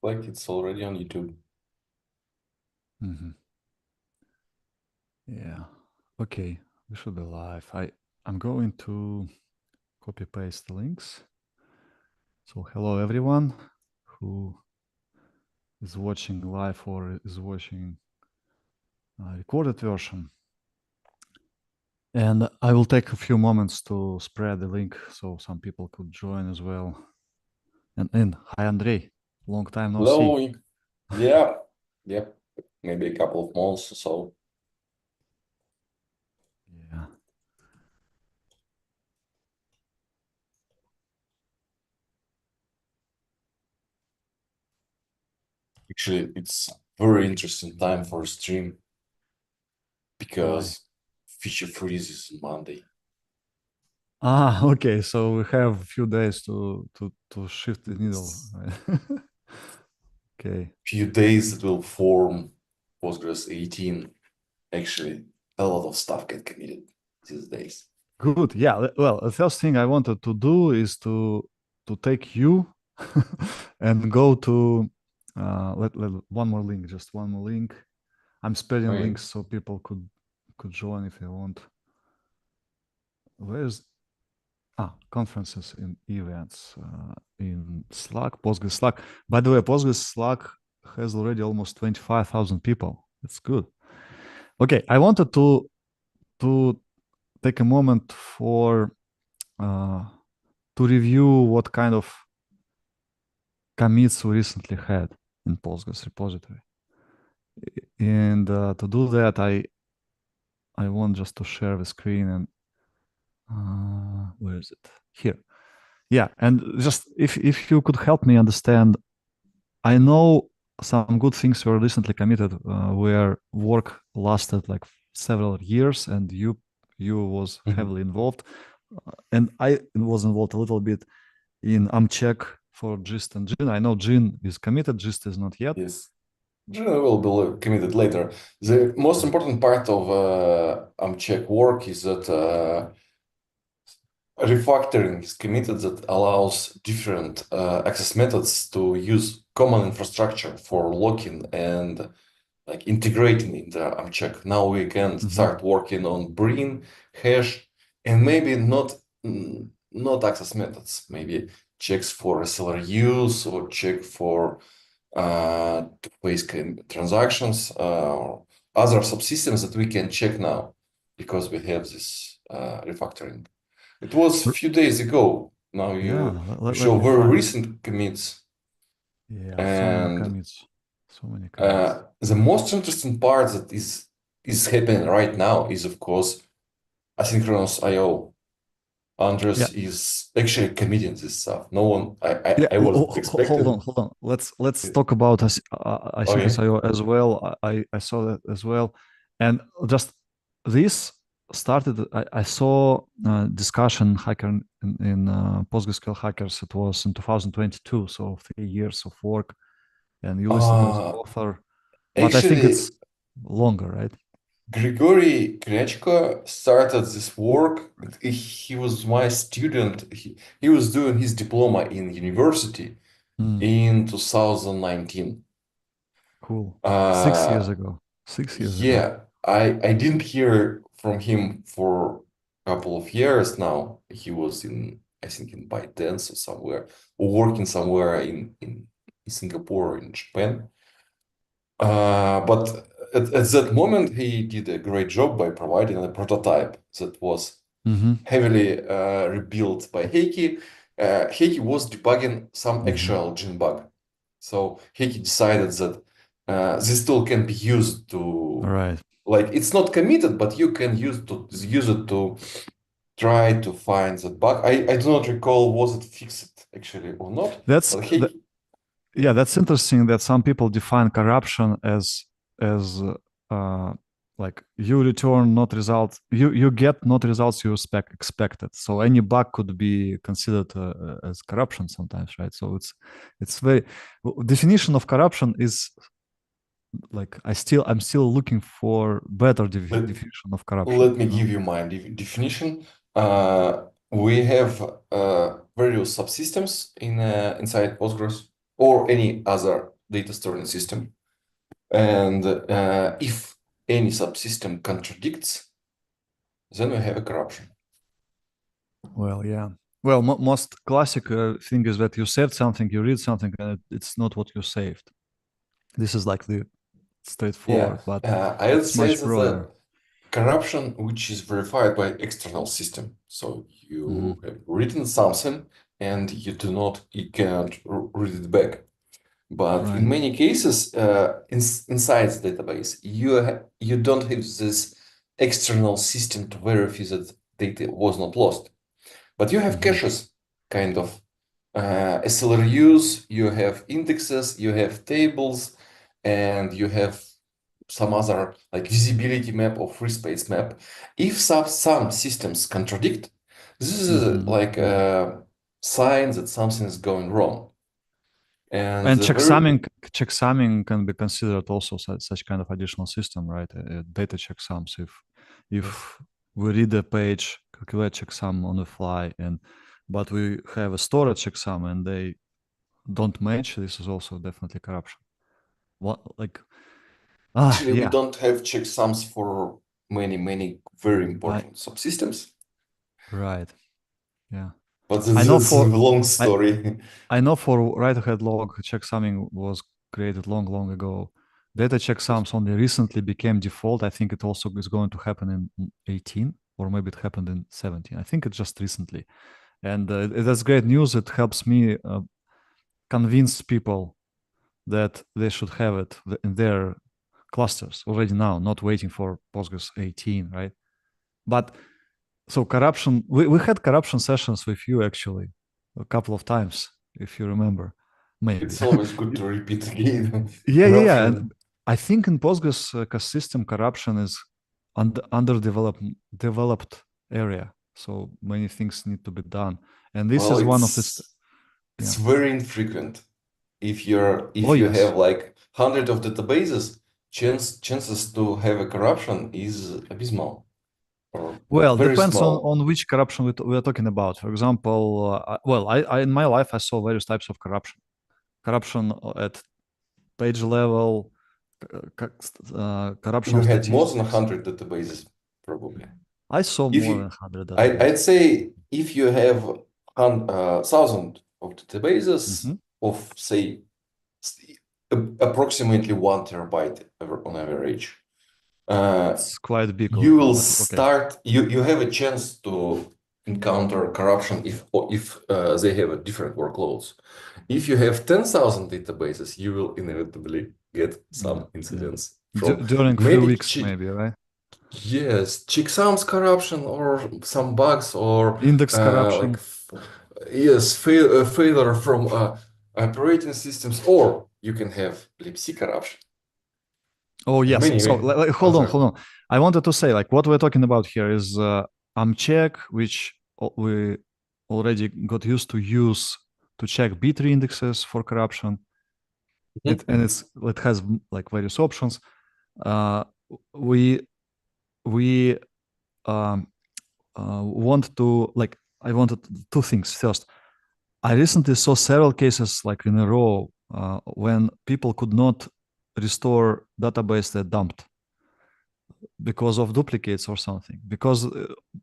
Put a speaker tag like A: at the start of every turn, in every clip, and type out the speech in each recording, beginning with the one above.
A: like it's already on YouTube.
B: Mm-hmm. Yeah. Okay. We should be live. I'm going to copy paste the links. So hello everyone who is watching live or is watching recorded version. And I will take a few moments to spread the link so some people could join as well. And hi Andrey, long time no
A: Hello.
B: see.
A: Yeah. Yep. Maybe a couple of months or so.
B: Yeah.
A: Actually, it's very interesting time for a stream
B: Why?
A: because feature freeze is Monday.
B: Okay. So we have a few days to shift the needle. Right? Okay.
A: Few days it will form Postgres 18. Actually, a lot of stuff get committed these days.
B: Good. Yeah. Well, the first thing I wanted to do is to take you and go to let one more link, just one more link. I'm spreading
A: Okay.
B: links so people could join if they want. Where's conferences and events in Slack, Postgres Slack. By the way, Postgres Slack has already almost 25,000 people. It's good. Okay, I wanted to take a moment for uh, to review what kind of commits we recently had in Postgres repository. And to do that, I want just to share the screen and where is it? Here. Yeah, and just if you could help me understand, I know some good things were recently committed where work lasted like several years, and you was
A: Mhm.
B: heavily involved, and I was involved a little bit in check for Gist and Gin. I know Gin is committed, Gist is not yet.
A: Yes. General will be committed later. The most
B: Yeah.
A: important part of Amcheck work is that refactoring is committed that allows different access methods to use common infrastructure for locking and like integrating in the Amcheck. Now we can
B: Mm-hmm.
A: start working on Brin, hash, and maybe not access methods. Maybe checks for SLR use or check for two-phase transactions, or other subsystems that we can check now because we have this refactoring. It was a few days ago. Now
B: Yeah,
A: you
B: let
A: show
B: me
A: very
B: find.
A: recent commits,
B: Yeah, so many
A: and
B: commits, so many commits.
A: the most interesting part that is happening right now is of course asynchronous I/O.
B: Yeah,
A: Andres is actually committing this stuff. No one,
B: yeah.
A: I wasn't expected.
B: Hold on. Let's talk about asynchronous
A: Okay.
B: I/O as well. I saw that as well, and just this started. I saw discussion hacker in PostgreSQL hackers. It was in 2022, so 3 years of work, and you listed as
A: Uh,
B: author. But I think
A: Actually,
B: it's longer, right?
A: Grigory Krechko started this work. He was my student. He was doing his diploma in university
B: Mm,
A: in 2019.
B: cool. 6 years
A: Uh,
B: ago. 6 years ago.
A: yeah, I didn't hear from him for a couple of years now. He was in, I think, in ByteDance or somewhere, or working somewhere in Singapore or in Japan. But at that moment, he did a great job by providing a prototype that was
B: Mm-hmm.
A: heavily rebuilt by Heikki. Heikki was debugging some
B: Mm-hmm.
A: actual gene bug. So Heikki decided that this tool can be used
B: All
A: to,
B: right.
A: like, it's not committed, but you can use it to try to find that bug. I do not recall was it fixed actually or not,
B: That's
A: but
B: th-
A: Heikki,
B: yeah, that's interesting that some people define corruption as uh, like you return not results, you get not results you expected. So any bug could be considered as corruption sometimes, right? So it's very definition of corruption is like I'm still looking for better
A: let,
B: definition of corruption.
A: let me give you my definition. We have various subsystems inside Postgres. or any other data storing system. And if any subsystem contradicts, then we have a corruption.
B: Well, yeah. Well, most classic thing is that you saved something, you read something, and it's not what you saved. This is like the
A: Yeah,
B: straightforward, but
A: I would
B: it's
A: say
B: much
A: that
B: broader.
A: the corruption which is verified by external system. So
B: Hmm.
A: you have written something and you cannot read it back. But
B: Right.
A: in many cases, inside the database, you don't have this external system to verify that data was not lost. But you have
B: Hmm.
A: caches, kind of SLRUs, you have indexes, you have tables, and you have some other like visibility map or free space map. If some systems contradict, this is
B: Hmm.
A: like
B: Hmm.
A: a sign that something is going wrong. And
B: And
A: the very
B: checksumming can be considered also such kind of additional system, right? Data checksums.
A: yes.
B: If we read a page, calculate checksum on the fly, and but we have a storage checksum and they don't match, this is also definitely corruption. What like
A: Actually, we
B: yeah,
A: don't have checksums for many very
B: I
A: important subsystems,
B: right. Yeah.
A: but
B: I
A: this
B: know
A: is a
B: for
A: long
B: I
A: story.
B: I know for write-ahead log checksumming was created long ago. Data
A: Yes.
B: checksums only recently became default. I think it also is going to happen in 18 or maybe it happened in 17. I think it just recently. And that's great news. It helps me convince people that they should have it in their clusters already now, not waiting for Postgres 18, right? But so corruption, we had corruption sessions with you actually a couple of times, if you remember, maybe.
A: It's always good to repeat again.
B: Yeah. And
A: Corruption.
B: I think in Postgres ecosystem, corruption is developed area. So many things need to be done. And this
A: Well,
B: is one of the,
A: it's
B: yeah.
A: very infrequent.
B: Oh,
A: If you have
B: yes.
A: like hundred of databases, chances to have a corruption is abysmal or
B: Well,
A: very
B: depends
A: small.
B: on which corruption we are talking about. For example, I in my life I saw various types of corruption. Corruption at page level, corruption
A: You
B: of
A: had more than
B: statistics.
A: 100 databases, probably.
B: I saw
A: If
B: more than
A: you,
B: 100
A: I'd
B: databases.
A: say if you have thousand of databases
B: Hmm.
A: of say approximately 1 terabyte on average, uh,
B: It's quite big,
A: you will
B: but okay.
A: start you have a chance to encounter corruption if they have different workloads. If you have 10,000 databases, you will inevitably get
B: Yeah,
A: some
B: yeah.
A: incidents from
B: During few
A: maybe
B: weeks, maybe, right?
A: yes, checksums corruption or some bugs or
B: Index
A: like
B: corruption.
A: yes, failure from operating systems, or you can have libc corruption
B: Oh,
A: and
B: yes.
A: many
B: So hold on,
A: other.
B: hold on. I wanted to say, like, what we're talking about here is check, which we already got used to use to check B-tree indexes for corruption. It has like various options. Uh, we we um, want to like I wanted two things. First, I recently saw several cases like in a row when people could not restore database they dumped because of duplicates or something, because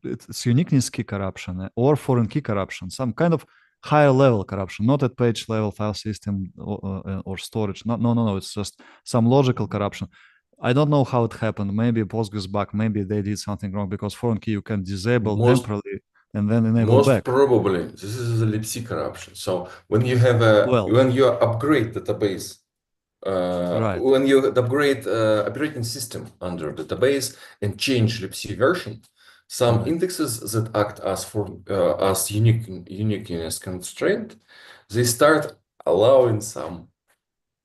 B: it's uniqueness key corruption or foreign key corruption, some kind of higher level corruption, not at page level file system or storage. No. It's just some logical corruption. I don't know how it happened. Maybe Postgres bug, maybe they did something wrong because foreign key you can disable
A: most
B: temporarily and then enable
A: Most
B: back.
A: probably, this is a libc corruption. So
B: Well,
A: when you upgrade database,
B: right,
A: when you upgrade operating system under database and change libc version, some
B: right.
A: indexes that act as uniqueness constraint, they start allowing some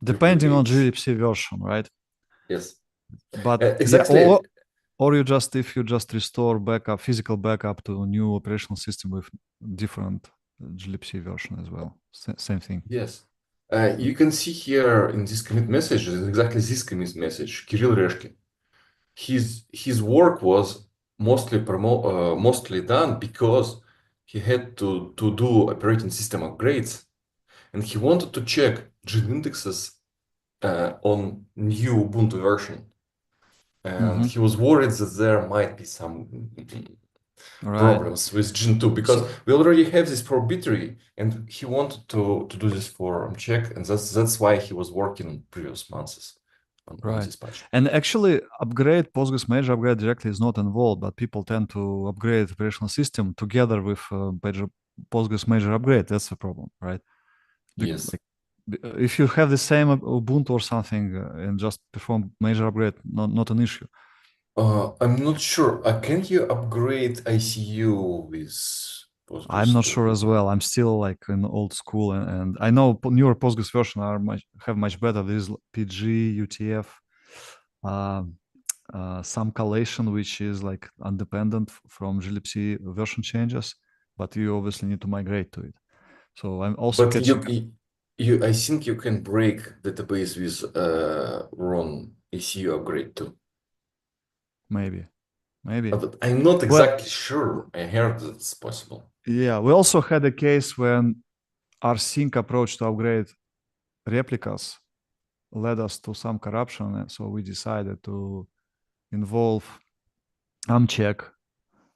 B: Depending on
A: duplicates.
B: glibc version, right?
A: Yes,
B: But yeah,
A: exactly.
B: or you just if you just restore backup physical backup to a new operational system with different glibc version as well. Same thing.
A: Yes. You can see here in this commit message, exactly this commit message, Kirill Reshkin. His work was mostly done because he had to do operating system upgrades, and he wanted to check gin indexes on new Ubuntu version, and
B: Mm-hmm.
A: he was worried that there might be some
B: Right.
A: problems with Gin 2 because
B: So
A: we already have this proprietary, and he wanted to do this for check, and that's why he was working on previous months on
B: right.
A: this patch.
B: And actually, upgrade Postgres major upgrade directly is not involved, but people tend to upgrade operational system together with Postgres major upgrade. That's the problem, right?
A: Yes.
B: Like, if you have the same Ubuntu or something and just perform major upgrade, not an issue.
A: I'm not sure. Can you upgrade ICU with
B: I'm
A: Postgres
B: not sure
A: 2?
B: as well. I'm still like in old school, and I know newer Postgres version are much better. There's PG, UTF, um, some collation which is like independent from glibc version changes, but you obviously need to migrate to it. So I'm also
A: But
B: catching up.
A: I think you can break database with run ICU upgrade too.
B: Maybe, maybe.
A: But I'm not
B: Well,
A: exactly sure. I heard it's possible.
B: yeah, we also had a case when our sync approach to upgrade replicas led us to some corruption, and so we decided to involve check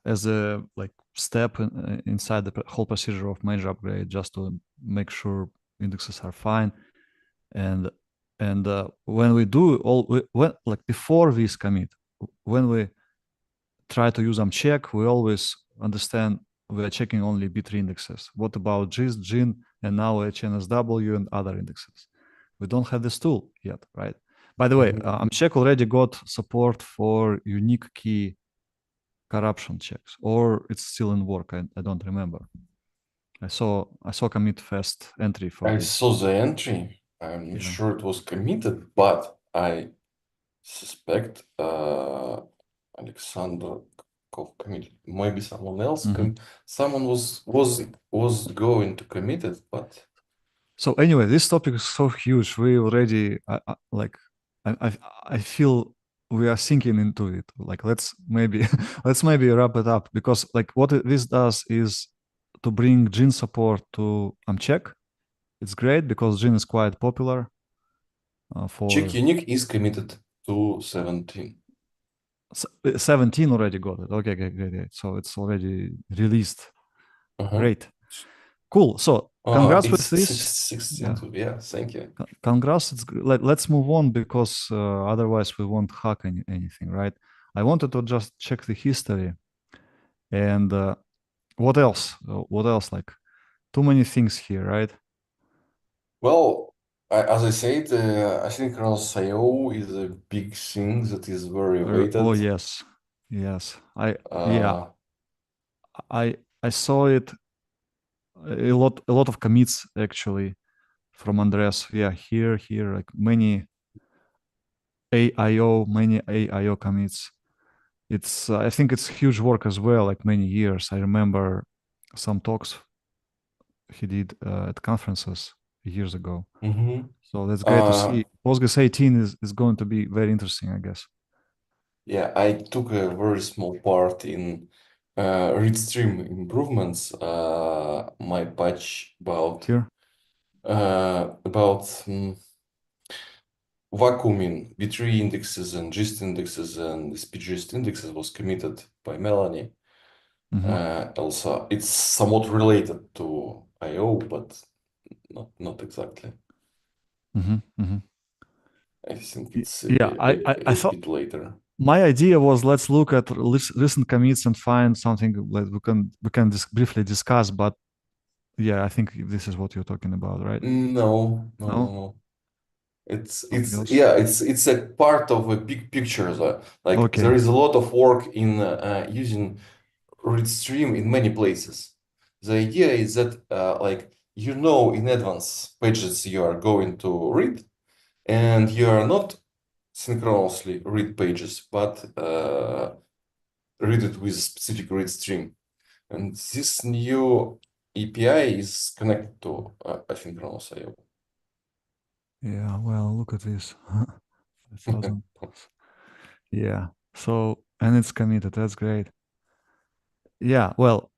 B: as a like step inside the whole procedure of major upgrade, just to make sure indexes are fine. And when we do when like before this commit, when we try to use check, we always understand we are checking only B3 indexes. What about GIST, GIN, and now HNSW and other indexes? We don't have this tool yet, right? By the way,
A: Mhm.
B: check already got support for unique key corruption checks, or it's still in work. I don't remember. I saw commit fast entry for
A: I
B: this.
A: saw the entry. I'm not
B: Yeah.
A: sure it was committed, but I suspect Alexander committed. Maybe someone else
B: Mhm.
A: someone was going to commit it, but
B: So anyway, this topic is so huge. We already like I feel we are sinking into it. Like let's maybe let's maybe wrap it up, because like what this does is to bring Gin support to Amcheck. It's great because Gin is quite popular
A: check
B: for
A: unique is committed to 17.
B: 17 already got it. Okay, great, great, great. So it's already released.
A: Uh-huh.
B: Great, cool. So congrats
A: It's
B: with this.
A: 16
B: Yeah,
A: too. Yeah, thank you.
B: congrats. Let's move on, because otherwise we won't hack anything, right? I wanted to just check the history and what else? What else? Like too many things here, right?
A: Well, as I said, asynchronous I/O is a big thing that is very
B: Oh
A: weighted.
B: yes, yes. Yeah,
A: Uh,
B: I saw it a lot of commits actually from Andres. Yeah, here, like many many AIO commits. It's I think it's huge work as well, like many years. I remember some talks he did at conferences years ago.
A: mhm.
B: So that's great to
A: uh,
B: see. Postgres 18 is going to be very interesting, I guess.
A: yeah, I took a very small part in read stream improvements. My patch
B: Here.
A: about vacuuming B3 indexes and gist indexes and SPGist indexes was committed by Melanie.
B: Hmm.
A: Also, it's somewhat related to I/O, but not exactly.
B: Hmm. Hmm.
A: I think it's
B: Yeah, I
A: a
B: thought
A: bit later.
B: my idea was let's look at recent commits and find something that we can briefly discuss. But yeah, I think this is what you're talking about, right?
A: No, no, no,
B: No,
A: no.
B: something else.
A: Yeah, it's a part of a big picture. Like there
B: Okay.
A: is a lot of work in using read stream in many places. The idea is that like you know in advance pages you are going to read, and you are not synchronously read pages, but read it with a specific read stream. And this new API is connected to asynchronous I/O.
B: Yeah. Well, look at this. 5,000. Yeah. So and it's committed. That's great. Yeah, well,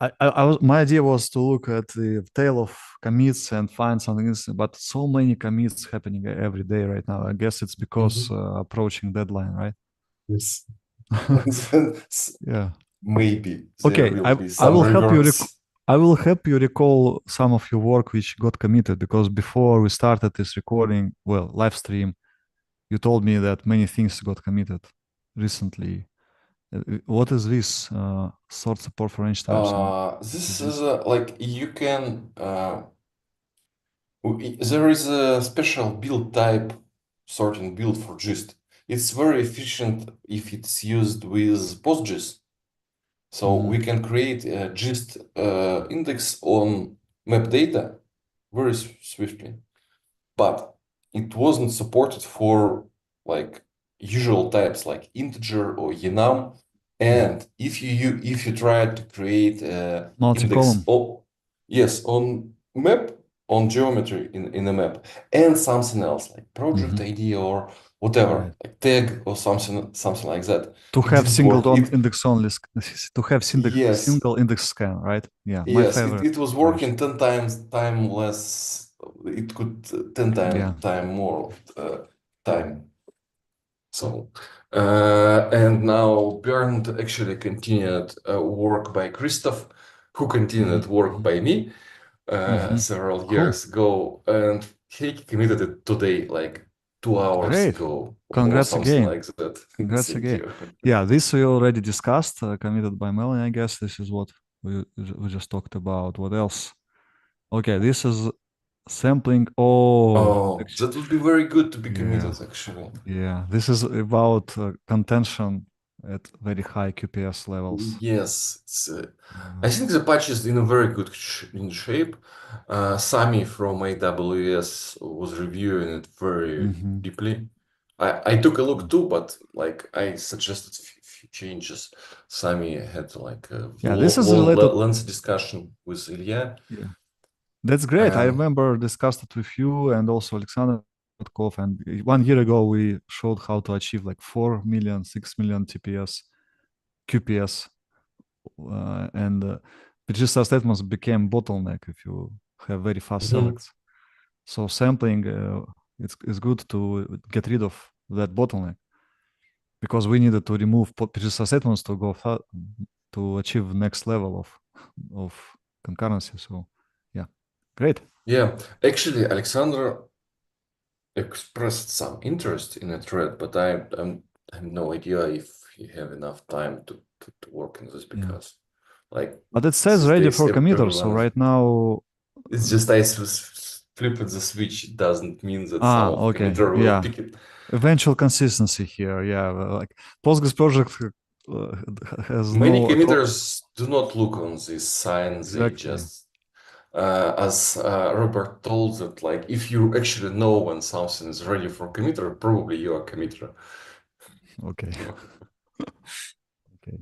B: my idea was to look at the tail of commits and find something interesting, but so many commits happening every day right now. I guess it's because
A: Mhm.
B: approaching deadline, right?
A: Yes.
B: Yeah.
A: Maybe there
B: Okay,
A: will be
B: I
A: some
B: will help you
A: rewards.
B: I will help you recall some of your work which got committed because before we started this recording, well, live stream, you told me that many things got committed recently. What is this? Sort support for range types and
A: This is
B: GIST?
A: like you can there is a special build type sorting build for gist. It's very efficient if it's used with Postgres. So
B: Mm-hmm.
A: we can create a gist index on map data very swiftly, but it wasn't supported for like usual types like integer or enum.
B: Mm-hmm.
A: And if you try to create a index,
B: Multi-column.
A: oh yes, on map, on geometry in a map, and something else like project
B: Mm-hmm.
A: ID or whatever,
B: Right.
A: like tag or something like that,
B: To
A: it
B: have
A: didn't
B: single
A: work.
B: on
A: It
B: index only, to have
A: yes,
B: single index scan, right? Yeah, my
A: yes, it,
B: favorite
A: it was
B: approach.
A: working 10 times time less. It could 10
B: Yeah.
A: time more time. So, and now Bernd actually continued work by Christoph, who
B: Mm-hmm.
A: continued work
B: Mm-hmm.
A: by me
B: Mm-hmm.
A: several
B: Cool.
A: years ago, and he committed it today, like 2 hours
B: Great.
A: ago, or
B: Congrats
A: something
B: again.
A: like that.
B: Congrats
A: Thank
B: again.
A: you.
B: Yeah, this we already discussed, committed by Melanie, I guess. This is what we just talked about. What else? Okay, this is sampling. Oh,
A: Oh,
B: actually,
A: that would be very good to be
B: yeah,
A: committed, actually.
B: yeah. This is about contention at very high QPS levels.
A: Yes,
B: Yeah.
A: I think the patch is in a very good in shape. Sami from AWS was reviewing it very
B: Hmm.
A: deeply. I took a
B: Yeah.
A: look too, but like I suggested few changes. Sami had like a
B: Yeah, this is related.
A: lengthy discussion with Ilya.
B: Yeah, that's great. I
A: Um,
B: remember discussed it with you and also Alexander Kotkov. And 1 year ago, we showed how to achieve like 4 million, 6 million TPS, QPS, and register statements became bottleneck if you have very fast
A: mhm.
B: selects. So sampling, it's good to get rid of that bottleneck because we needed to remove register statements to go to achieve next level of concurrency. So yeah, great.
A: Yeah, actually, Alexander expressed some interest in a thread, but I have no idea if you have enough time to work on this
B: Yeah.
A: because, like,
B: But it says
A: these
B: ready
A: days,
B: for committers. So
A: everyone is.
B: right now,
A: It's just I flipped the switch. It doesn't mean that some
B: ah,
A: of
B: okay,
A: committer will
B: yeah,
A: pick it.
B: eventual consistency here. Yeah, like Postgres project uh, has
A: Many
B: no at all.
A: committers do not look on this sign. They
B: Exactly.
A: just, as Robert told that, like, if you actually know when something is ready for committer, probably you are a committer.
B: Okay. Okay.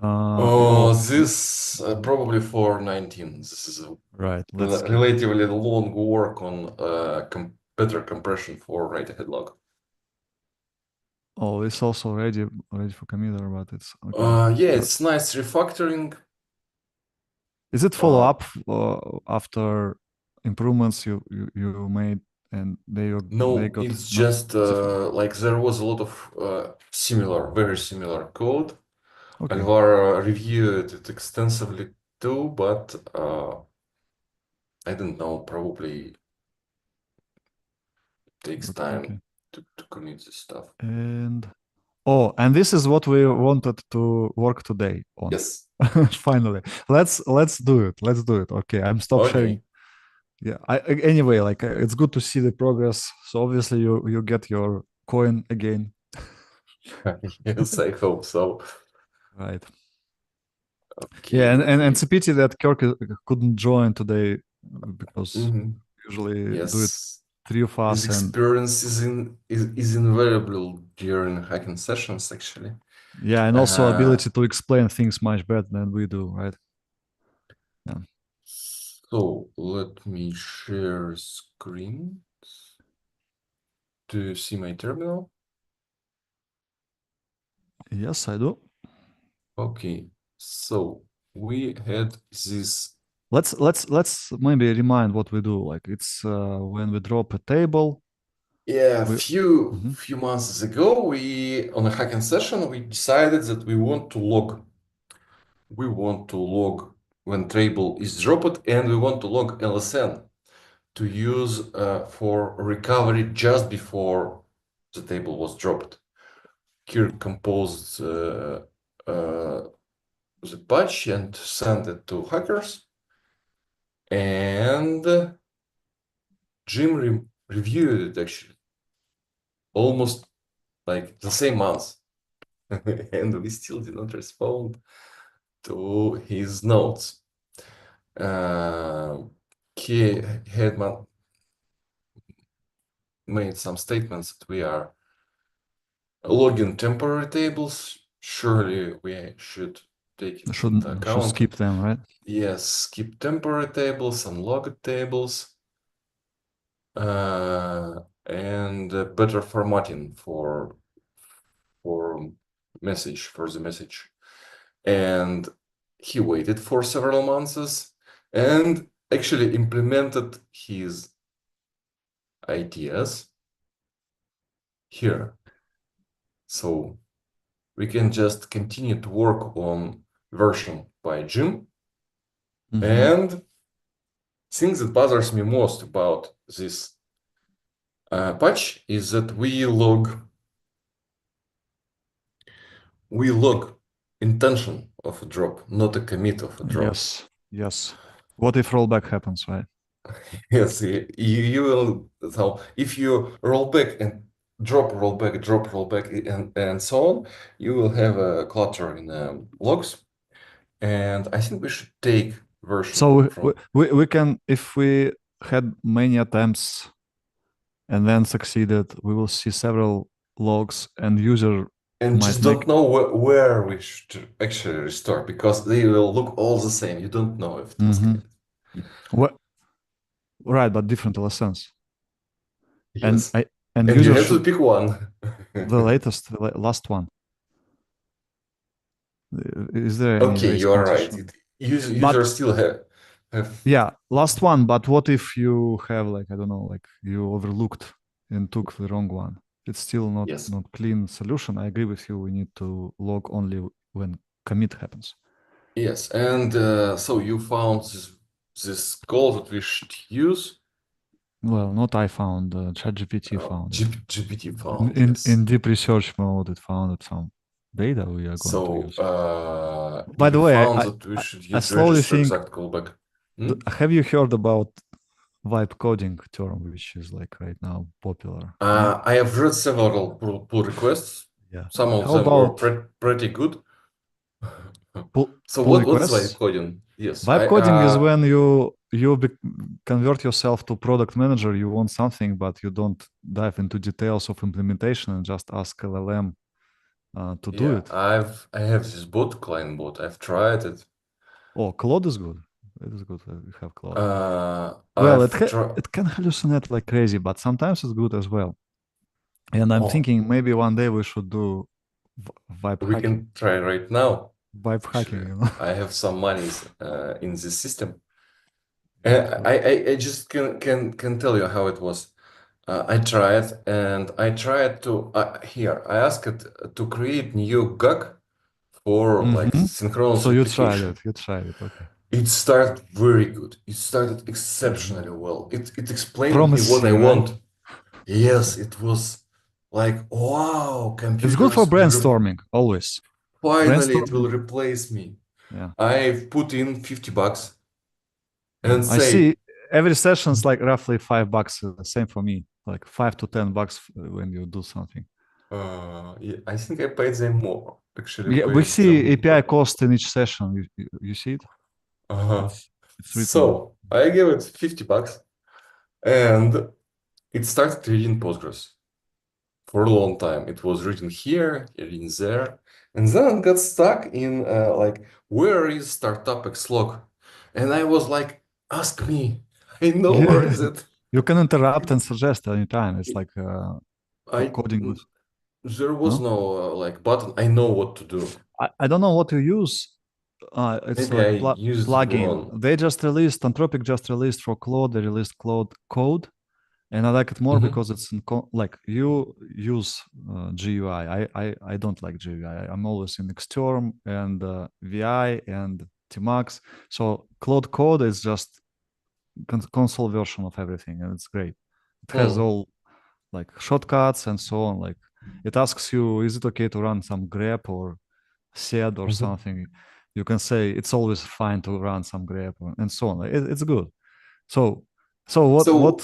A: Oh,
B: Oh,
A: this probably for 19. This is a
B: right. Let's skip.
A: relatively long work on better compression for write-ahead log.
B: Oh, it's also ready for committer, but it's okay.
A: Yeah,
B: Uh,
A: it's nice refactoring.
B: is it follow
A: Uh,
B: up after improvements you made and they
A: no,
B: got
A: it's
B: no?
A: just
B: It's a
A: like there was a lot of very similar code.
B: okay.
A: Alvaro reviewed it extensively too, but I don't know, probably takes
B: But
A: time
B: okay.
A: to commit this stuff.
B: And oh, and this is what we wanted to work today on.
A: Yes.
B: Finally, let's do it. Let's do it. Okay, I'm stop sharing.
A: Okay.
B: Yeah. Anyway, like it's good to see the progress. So obviously you get your coin again,
A: Yes, I hope so.
B: right?
A: Okay,
B: Yeah,
A: let
B: and
A: me.
B: it's a pity that Kirk couldn't join today because
A: Mhm.
B: usually do it
A: Yes,
B: three of
A: his
B: us and
A: experience is invaluable during hacking sessions, actually.
B: yeah, and also
A: Uh,
B: ability to explain things much better than we do, right? Yeah.
A: so let me share screen to see my terminal.
B: Yes, I do.
A: Okay, so we had this.
B: Let's maybe remind what we do. Like it's when we drop a table.
A: Yeah,
B: We
A: few
B: Mhm.
A: few months ago, we on a hacking session we decided that we want to log. We want to log when table is dropped, and we want to log LSN to use for recovery just before the table was dropped. Kirk composed the patch and sent it to hackers, and Jim reviewed it actually almost like the same month, and we still did not respond to his notes. He had made some statements that we are logging temporary tables. Surely we should take it into
B: should
A: account.
B: skip them, right?
A: Yes, skip temporary tables and logged tables, and better formatting for for the message. And he waited for several months and actually implemented his ideas here. So we can just continue to work on version by Jim. And thing that bothers me most about this patch is that we log intention of a drop, not a commit of a drop.
B: Yes, yes. What if rollback happens, right?
A: Yes, you will. So if you roll back and drop, roll back, and so on, you will have a clutter in logs. And I think we should take version
B: So
A: from
B: we can, if we had many attempts and then succeeded, we will see several logs and user
A: and
B: might
A: just
B: make
A: don't know where we should actually restore because they will look all the same. You don't know if it was
B: Mhm.
A: committed.
B: What right, but different lessons. And
A: Yes,
B: I and
A: and you
B: user
A: have to
B: should
A: pick one.
B: the latest, last one. Is there any
A: Okay,
B: race
A: you are right.
B: condition? But
A: Users still have
B: yeah, last one. But what if you have like I don't know, like you overlooked and took the wrong one? It's still
A: yes.
B: not clean solution. I agree with you. We need to log only when commit happens.
A: Yes, and so you found this call that we should use.
B: Well, not I found. ChatGPT found it.
A: GPT
B: In,
A: found,
B: in
A: yes.
B: in deep research mode, it found some data we are going to
A: So
B: use. By
A: you
B: the way,
A: found that we
B: I,
A: should
B: I
A: use
B: slowly
A: register
B: think.
A: exact callback. Hmm?
B: Have you heard about vibe coding term, which is like right now popular? No.
A: I have read several pull requests.
B: Yeah.
A: Some of
B: How
A: them were
B: about
A: pretty good. So
B: pull
A: what is vibe
B: requests?
A: coding? Yes,
B: Vibe coding is when convert yourself to product manager. You want something, but you don't dive into details of implementation and just ask LLM to do
A: yeah,
B: it.
A: I have this bot, client bot. I've tried it.
B: Oh, Claude is good. It is good that we have Claude. Well,
A: I've tried.
B: it can hallucinate like crazy, but sometimes it's good as well. And I'm
A: Oh,
B: thinking maybe one day we should do vibe
A: we
B: hacking.
A: can try right now.
B: Vibe hacking,
A: Actually,
B: you know.
A: I have some monies in this system.
B: Yeah.
A: I just can tell you how it was. I tried and I tried to here. I asked it to create new GUG for like
B: Hmm.
A: synchronous
B: So you tried
A: replication.
B: it. You tried it. Okay.
A: It started very good. It started
B: Mhm.
A: exceptionally well. It explained me what I
B: Promising, right?
A: want. Yes, it was like, wow,
B: It's good for
A: computers
B: brainstorming always.
A: finally it will
B: Brainstorming.
A: replace me.
B: Yeah.
A: I've put in $50
B: Yeah.
A: and
B: I
A: say,
B: see every session's like roughly $5. Same for me. Like $5 to $10 when you do something.
A: yeah, I think I paid them more. Actually,
B: Yeah, we
A: paid
B: see
A: them
B: API
A: more.
B: cost in each session. You see it?
A: Uh-huh.
B: It's written.
A: So I gave it $50 and it started reading Postgres for a long time. It was reading here, reading there, and then it got stuck in like, where is startup Xlog? And I was like, ask me. I know where
B: Yeah.
A: is it.
B: You can interrupt and suggest anytime. It's like
A: I
B: coding with
A: there was
B: no.
A: no like button. I know what to do.
B: I don't know what to use. It's
A: Maybe I
B: like
A: used
B: plugin.
A: wrong.
B: They just released Anthropic just released for Claude. They released Claude Code, and I like it more
A: Mhm.
B: because it's like you use GUI. I don't like GUI. I'm always in Xterm and VI and Tmax. So Claude Code is just console version of everything, and it's great. It has
A: Mm.
B: all like shortcuts and so on. Like it asks you, is it okay to run some grep or sed or
A: Mhm.
B: something? You can say it's always fine to run some grep and so on. It's good. So so
A: So
B: what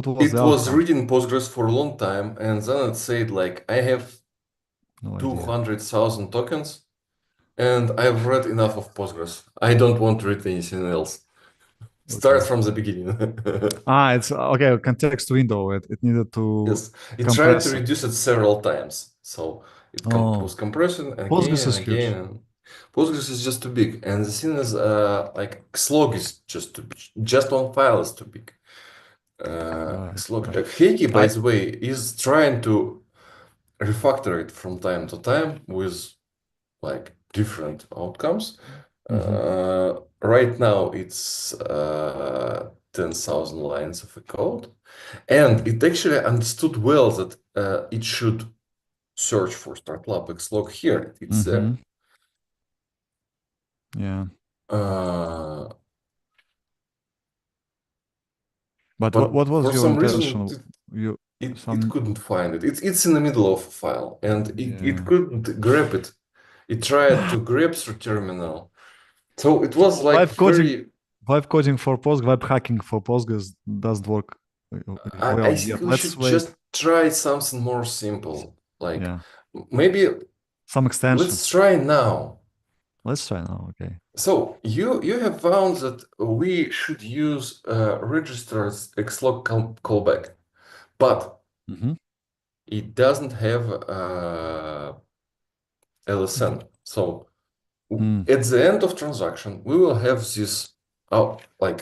B: was the
A: it was
B: outcome?
A: reading Postgres for a long time, and then it said like I have
B: No idea.
A: 200,000 tokens, and I've read enough of Postgres. I don't want to read anything else. Start
B: Okay.
A: from the beginning.
B: It's okay. Context window. It needed to
A: Yes, it tried to
B: compress it.
A: reduce it several times. So it
B: Oh,
A: was compressing again
B: Postgres
A: and
B: is
A: again.
B: huge.
A: And Postgres is just too big. And the thing is, like slog is just too big. Just one file is too big.
B: Right,
A: Slog.
B: right.
A: Heiki, by
B: I
A: the way, is trying to refactor it from time to time with like different outcomes.
B: mhm.
A: Right now, it's 10,000 lines of a code. And it actually understood well that it should search for startlab xlog here. It's there.
B: Mhm. Yeah.
A: Uh,
B: But
A: but
B: what was
A: for
B: your
A: some reason,
B: intention? You
A: it
B: some
A: couldn't find it. It's in the middle of a file, and it
B: yeah.
A: couldn't grab it. It tried to grab through terminal. So it was
B: So
A: like very.
B: vibe coding for Postgres, vibe hacking for Postgres doesn't work
A: I
B: well yet.
A: think we
B: Let's
A: should
B: wait.
A: just try something more simple. Like
B: Yeah,
A: maybe
B: some extension.
A: let's try now.
B: Let's try now. Okay.
A: So you have found that we should use registers xlog callback, but
B: Mm-hmm.
A: it doesn't have LSN. So
B: Mm,
A: at the end of transaction, we will have this. Oh, like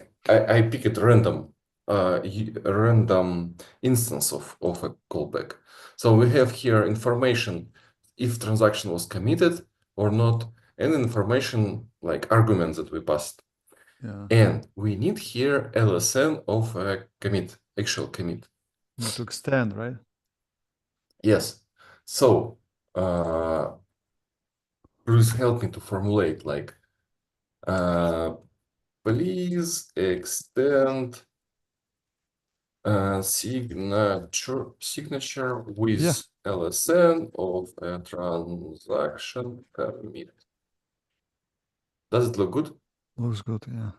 A: I pick it random, a random instance of a callback. So we have here information if transaction was committed or not, and information like arguments that we passed.
B: yeah.
A: And we need here LSN of a commit, actual commit.
B: Need to extend, right?
A: Yes. So please help me to formulate like uh, please extend signature
B: Yeah.
A: with LSN of a transaction commit. Does it look good?
B: Looks good. Yeah.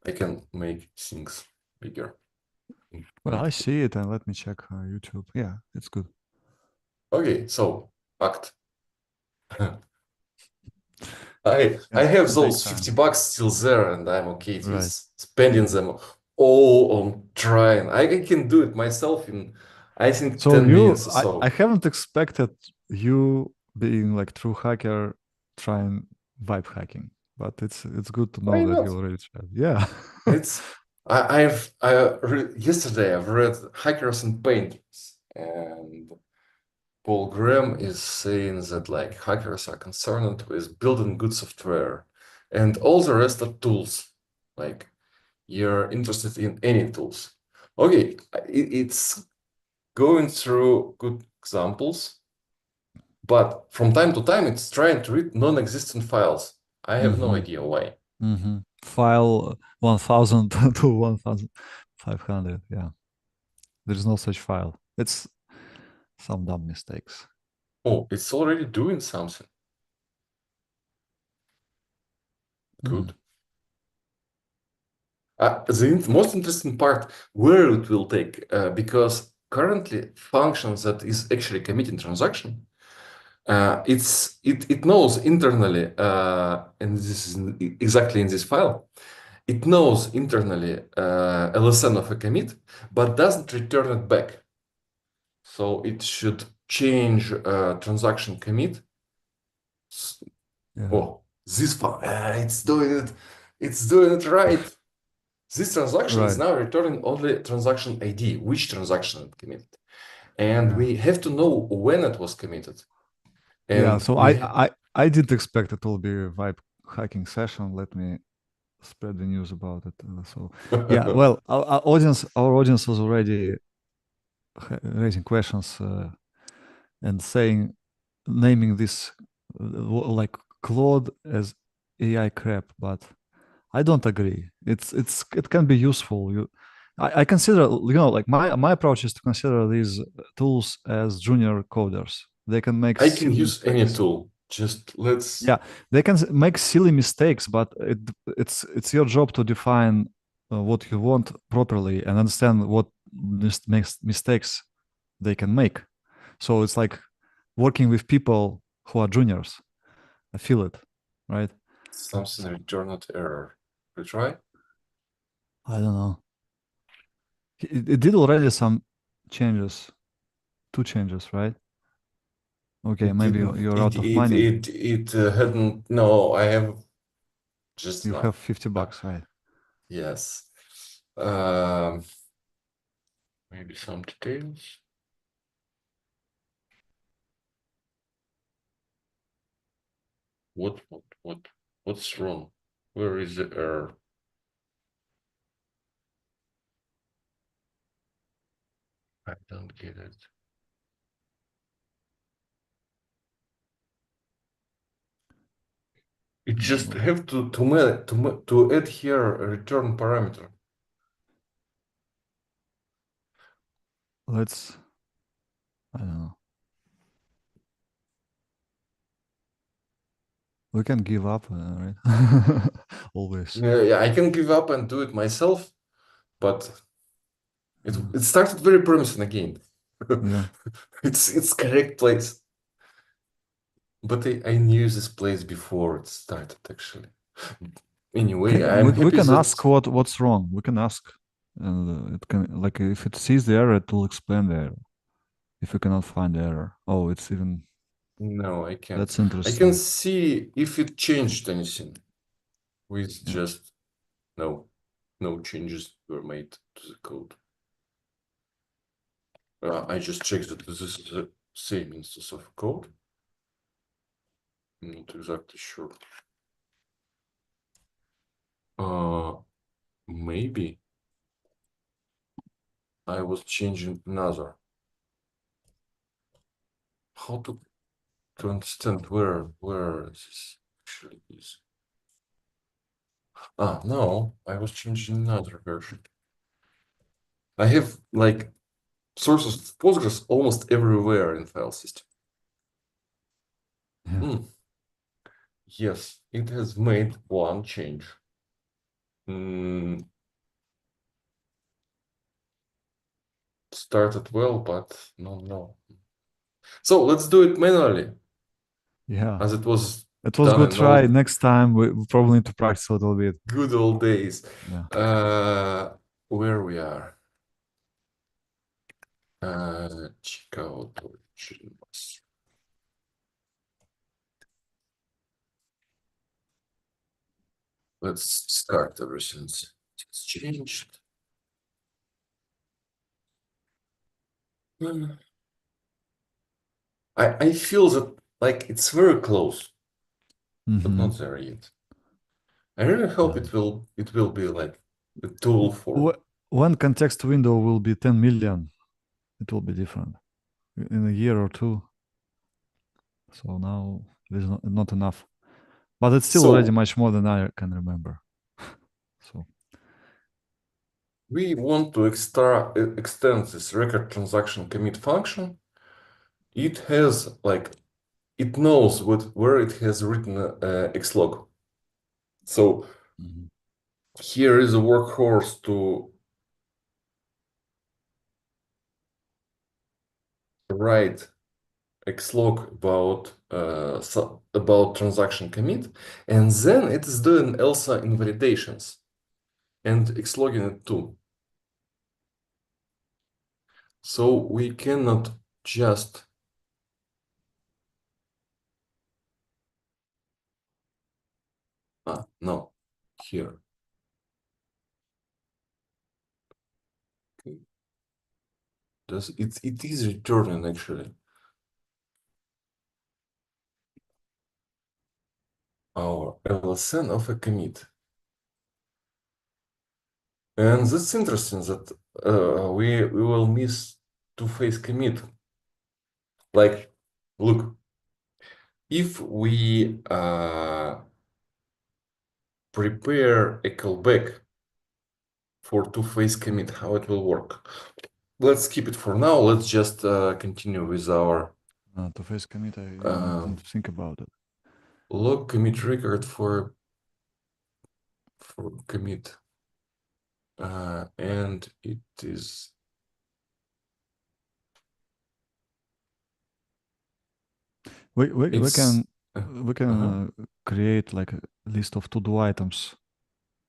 A: I can make things bigger.
B: Well, I see it, and let me check YouTube. Yeah, it's good.
A: Okay, so packed. I
B: It
A: have
B: can take
A: those
B: time.
A: $50 still there, and I'm okay
B: Right.
A: with spending them all on trying. I can do it myself in I think
B: So
A: 10 minutes or
B: I
A: so.
B: haven't expected you being like true hacker trying vibe hacking, but it's good to
A: Why
B: know that you
A: not?
B: already tried. Yeah.
A: It's yesterday I've read Hackers and Painters, and Paul Graham is saying that like hackers are concerned with building good software, and all the rest are tools. Like you're interested in any tools. Okay, it's going through good examples, but from time to time it's trying to read non-existent files. I have no
B: Mm-hmm.
A: idea why.
B: Mm-hmm. File 1000 to 1500. Yeah. There's no such file. It's some dumb mistakes.
A: Oh, it's already doing something
B: Mm.
A: good. The most interesting part where it will take, because currently functions that is actually committing transaction, it knows internally, and this is exactly in this file. It knows internally LSN of a commit, but doesn't return it back. So it should change transaction commit.
B: Yeah.
A: Oh, this file, it's doing it. It's doing it right. This transaction is
B: Right.
A: now returning only transaction ID, which transaction it committed. And
B: Yeah.
A: we have to know when it was committed.
B: Yeah.
A: And
B: So
A: we have,
B: I didn't expect it will be a vibe hacking session. Let me spread the news about it. So yeah, well, our audience was already raising questions and saying, naming this like Claude as AI crap, but I don't agree. It can be useful. I consider, like my approach is to consider these tools as junior coders. They can make
A: I can
B: silly
A: use any
B: mistakes.
A: tool. Just let's.
B: Yeah, they can make silly mistakes, but it's your job to define what you want properly and understand what mistakes they can make. So it's like working with people who are juniors. I feel it, right?
A: Something returned error. Retry.
B: I don't know. It did already some changes, two changes, right? Okay,
A: It
B: maybe
A: didn't.
B: you're
A: It
B: out of
A: it
B: money.
A: it it hadn't. No, I have just
B: You
A: enough.
B: have 50
A: Ah,
B: bucks, right?
A: yes. Um, maybe some details. What's wrong? Where is the error? I don't get it. It just
B: Well,
A: have to add here a return parameter.
B: let's, I don't know. We can give up, right? Always.
A: Yeah, I can give up and do it myself, but it
B: Yeah.
A: it started very promising again.
B: Yeah.
A: It's correct place. But I knew this place before it started actually. Anyway, I'm
B: We
A: happy
B: can
A: that
B: ask what's wrong. We can ask, and it can, like, if it sees the error, it will explain the error. If you cannot find the error, oh, it's even,
A: no, I can't.
B: that's
A: I can
B: interesting.
A: see if it changed anything with
B: Yeah.
A: just no changes were made to the code. I just checked that this is the same instance of code. I'm not exactly sure. Maybe I was changing another. How to understand where this actually is? No, I was changing another version. I have like sources of Postgres almost everywhere in file system.
B: Yeah.
A: Hmm. Yes, it has made one change. Started well, but no. So let's do it manually,
B: Yeah.
A: as it was
B: It was
A: done
B: good
A: in
B: try.
A: old
B: Next time we probably need to practice a little bit.
A: good old days.
B: Yeah.
A: Where we are. Check out origin. Let's start everything. It's changed. I feel that like it's very close, but
B: Mm-hmm.
A: not there yet. I really hope
B: Yeah.
A: it will be like a tool for.
B: When context window will be 10 million, it will be different in a year or two. So now there's not enough, but it's still already
A: So
B: much more than I can remember. So
A: we want to extend this record transaction commit function. It has like it knows where it has written xlog. So
B: mhm.
A: here is a workhorse to write xlog about transaction commit, and then it is doing ELSA invalidations and xlogging it too. So we cannot just no here. Okay. It is returning actually. our LSN of a commit. And that's interesting that we will miss two-phase commit. Like, look, if we prepare a callback for two-phase commit, how it will work? Let's keep it for now. Let's just continue with our
B: To face commit, I didn't think about it.
A: log commit record for commit, and it is
B: We
A: it's
B: can create like a list of to-do items,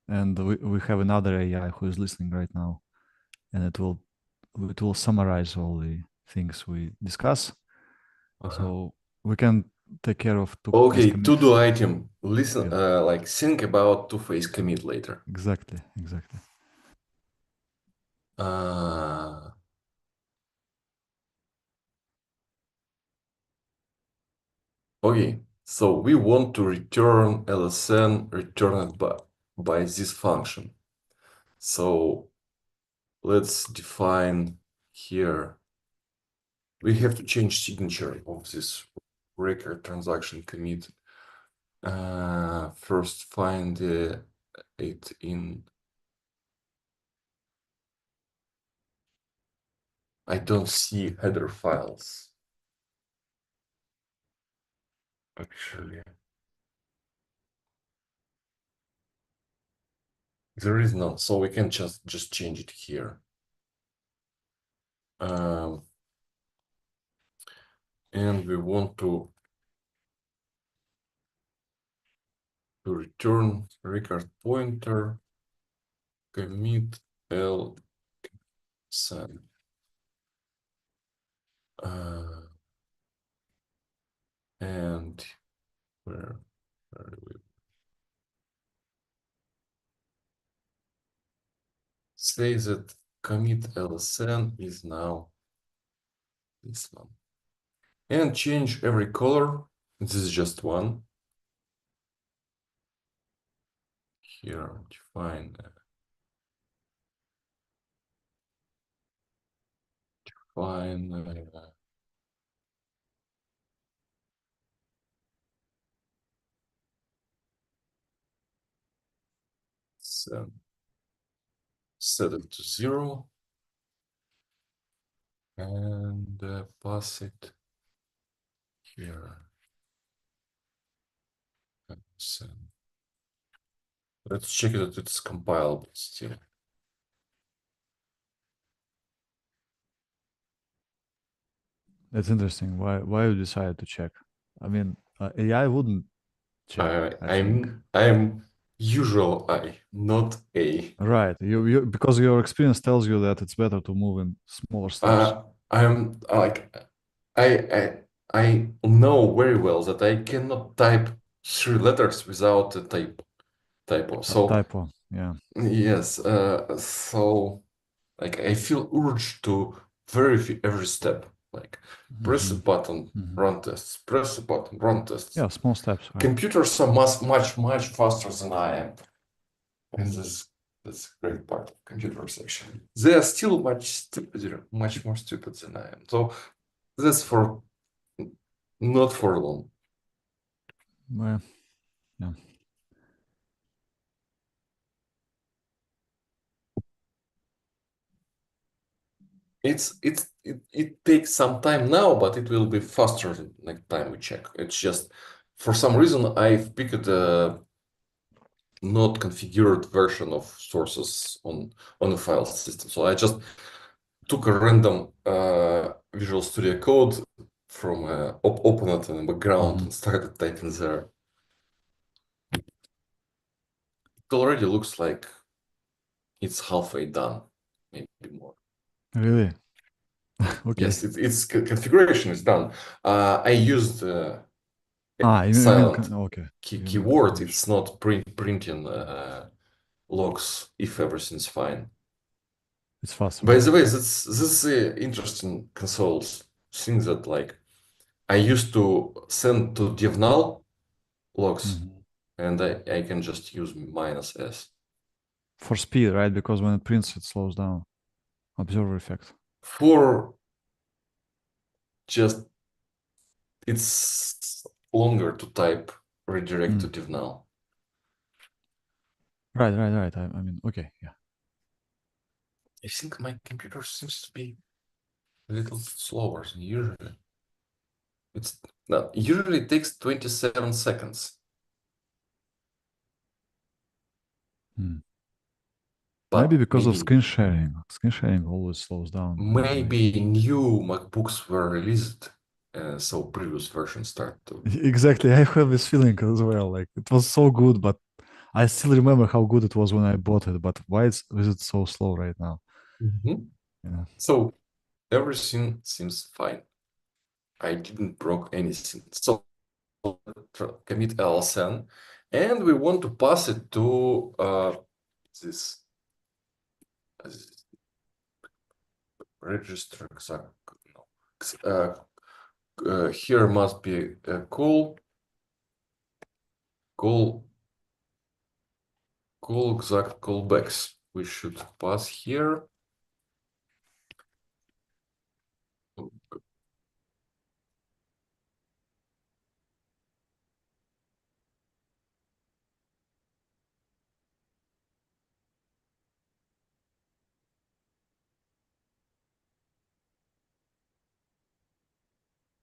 B: and we have another AI who is listening right now, and it will summarize all the things we discuss. So we can take care of two-phase
A: okay,
B: commit.
A: to-do item. Listen,
B: Yeah.
A: like think about two-phase commit later.
B: Exactly.
A: Okay, so we want to return LSN returned by this function. So let's define here. We have to change signature of this record transaction commit. First find it in. I don't see header files. Actually, there is none, so we can just change it here. And we want to return record pointer commit L send. And where are we? Say that commit LSN is now this one. And change every color. This is just one. Here, define set it to 0 and pass it here. Send. Let's check that it's compiled still.
B: That's interesting. Why you decided to check? I mean, AI wouldn't check, I think.
A: I'm usual I, not A.
B: Right. You because your experience tells you that it's better to move in smaller steps.
A: I'm like I know very well that I cannot type 3 letters without a typo. So
B: Typo. Yeah.
A: yes, so like I feel urged to verify every step. Like press a button, run tests. Press a button, run tests.
B: Yeah, small steps, right?
A: Computers are much faster than I am, and that's a great part of computers actually. They are still much stupider, much more stupid than I am. So that's for not for long.
B: Well, yeah.
A: It takes some time now, but it will be faster next time we check. It's just for some reason I've picked a not configured version of sources on a file system. So I just took a random Visual Studio Code from open it in the background and started typing there. It already looks like it's halfway done, maybe more.
B: Really? Okay.
A: Yes, its configuration is done. I used
B: You mean
A: silent
B: okay. You mean
A: keyword.
B: configuration.
A: It's not printing logs if everything's fine.
B: It's faster,
A: By
B: right?
A: the way, this interesting console thing that like I used to send to dev null logs, and I can just use -s.
B: For speed, right? Because when it prints, it slows down. Observer effect.
A: For just it's longer to type redirect to div null.
B: Right. I mean, okay, yeah.
A: I think my computer seems to be a little slower than usually. It's no, usually it takes 27 seconds.
B: Maybe
A: But
B: because of screen sharing. Screen sharing always slows down.
A: maybe new MacBooks were released, so previous versions start to.
B: Exactly. I have this feeling as well. Like it was so good, but I still remember how good it was when I bought it. But why is it so slow right now?
A: Mhm.
B: Yeah.
A: So everything seems fine. I didn't broke anything. So commit lsn, and we want to pass it to this register exact. No. Here must be a call exact callbacks. We should pass here.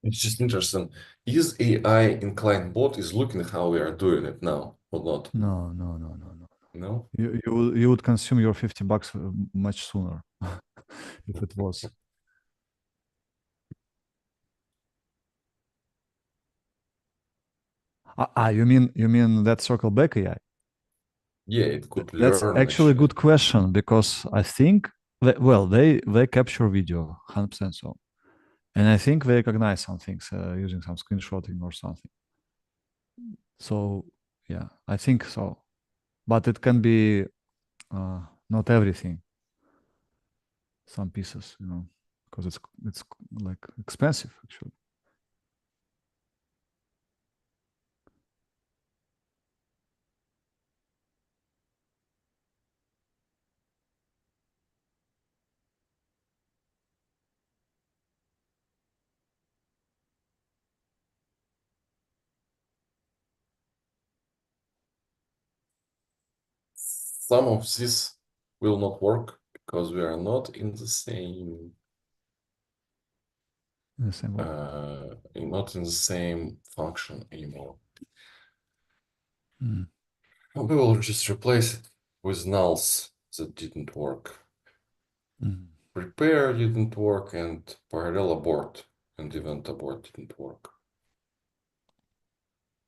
A: It's just interesting. Is AI inclined bot is looking how we are doing it now or not?
B: No.
A: No?
B: You would consume your $50 much sooner if it was. You mean that circle back AI?
A: Yeah, it could
B: That's
A: learn
B: actually a
A: actually.
B: good question because I think that, well, they capture video 100% so, and I think they recognize some things using some screenshotting or something. So yeah, I think so, but it can be not everything. Some pieces, because it's like expensive actually.
A: Some of this will not work because we are not in the same
B: In the same way.
A: not in the same function anymore.
B: Mm.
A: We will just replace it with nulls that didn't work.
B: Mm.
A: Prepare didn't work and parallel abort and event abort didn't work.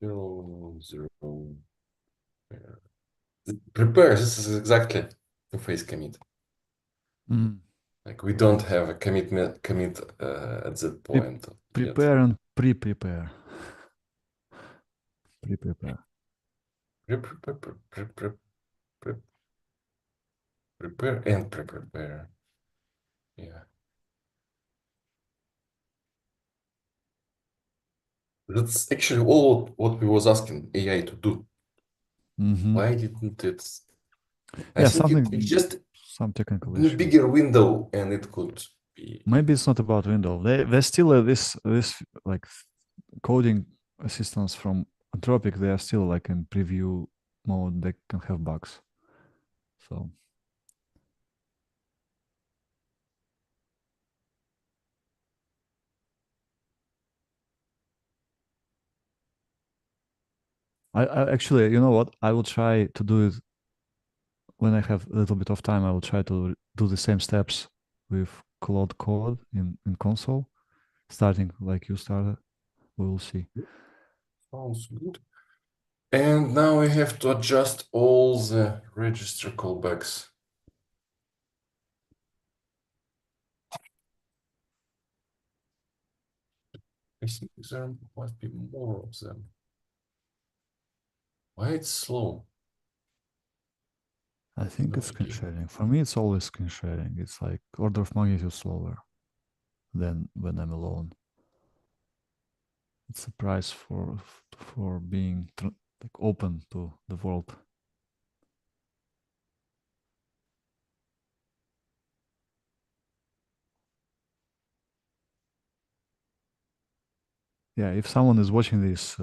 A: 0, 0. Prepare, this is exactly the phase commit.
B: Mm.
A: Like we don't have a commit at that point yet.
B: Prepare and pre-prepare. Pre-prepare.
A: Prepare and pre-prepare. Yeah. That's actually all what we was asking AI to do.
B: Mm-hmm.
A: Why didn't it? I
B: Yeah,
A: think it's just
B: some technical
A: in a
B: issue.
A: bigger window and it could be.
B: Maybe it's not about window. They still this like coding assistants from Anthropic. They are still like in preview mode. They can have bugs. So I actually, you know what? I will try to do it when I have a little bit of time. I will try to do the same steps with Claude Code in console, starting like you started. We will see.
A: Sounds good. And now we have to adjust all the register callbacks. I think there must be more of them. Why it's slow?
B: I think
A: No
B: it's screen
A: idea.
B: sharing. For me, it's always screen sharing. It's like order of magnitude slower than when I'm alone. It's a price for being like open to the world. Yeah, if someone is watching this,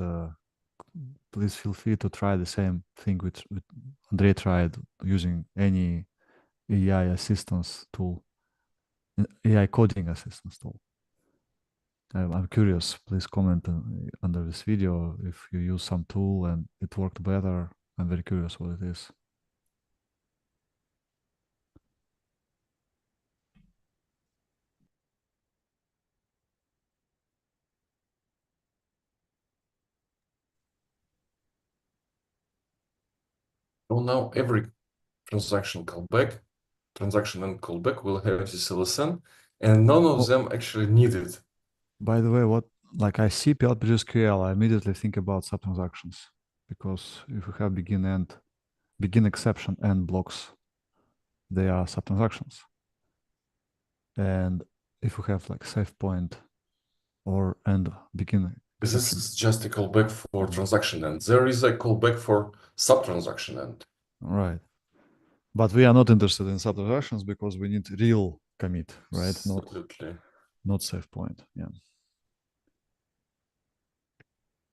B: please feel free to try the same thing with Andrey tried using any AI assistance tool, AI coding assistance tool. I'm curious. Please comment under this video if you use some tool and it worked better. I'm very curious what it is.
A: Well, now every transaction callback, transaction and callback will have this LSN, and none of them actually need it.
B: By the way, like I see PLPGSQL, I immediately think about subtransactions because if we have begin exception end blocks, they are subtransactions. And if we have like save point or end begin
A: This
B: exception.
A: is just a callback for transaction end. There is a callback for subtransaction end.
B: Right. But we are not interested in subtransactions because we need real commit, right?
A: Absolutely.
B: Not save point. Yeah.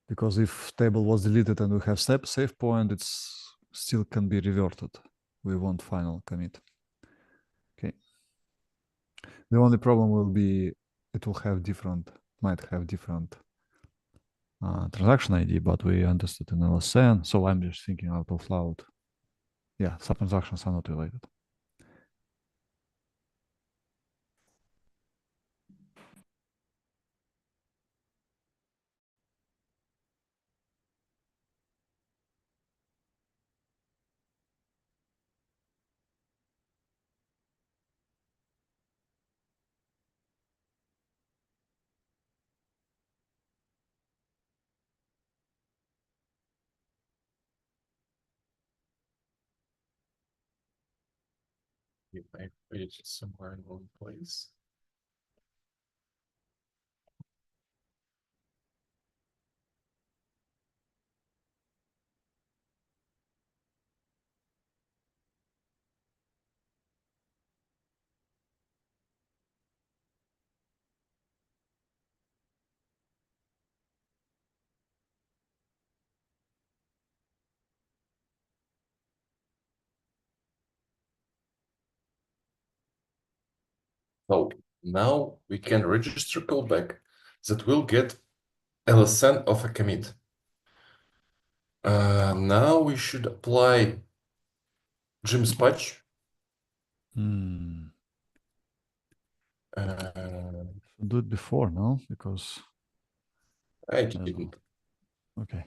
B: Because if table was deleted and we have save point, it's still can be reverted. We want final commit. Okay. The only problem will be it will have might have different transaction ID, but we understood in LSN. So I'm just thinking out of loud. Yeah, subtransactions are not related.
A: If I put it somewhere in one place. So now we can register callback that will get LSN of a commit. Now we should apply Jim's patch.
B: Do it before, no? Because
A: I didn't.
B: Okay.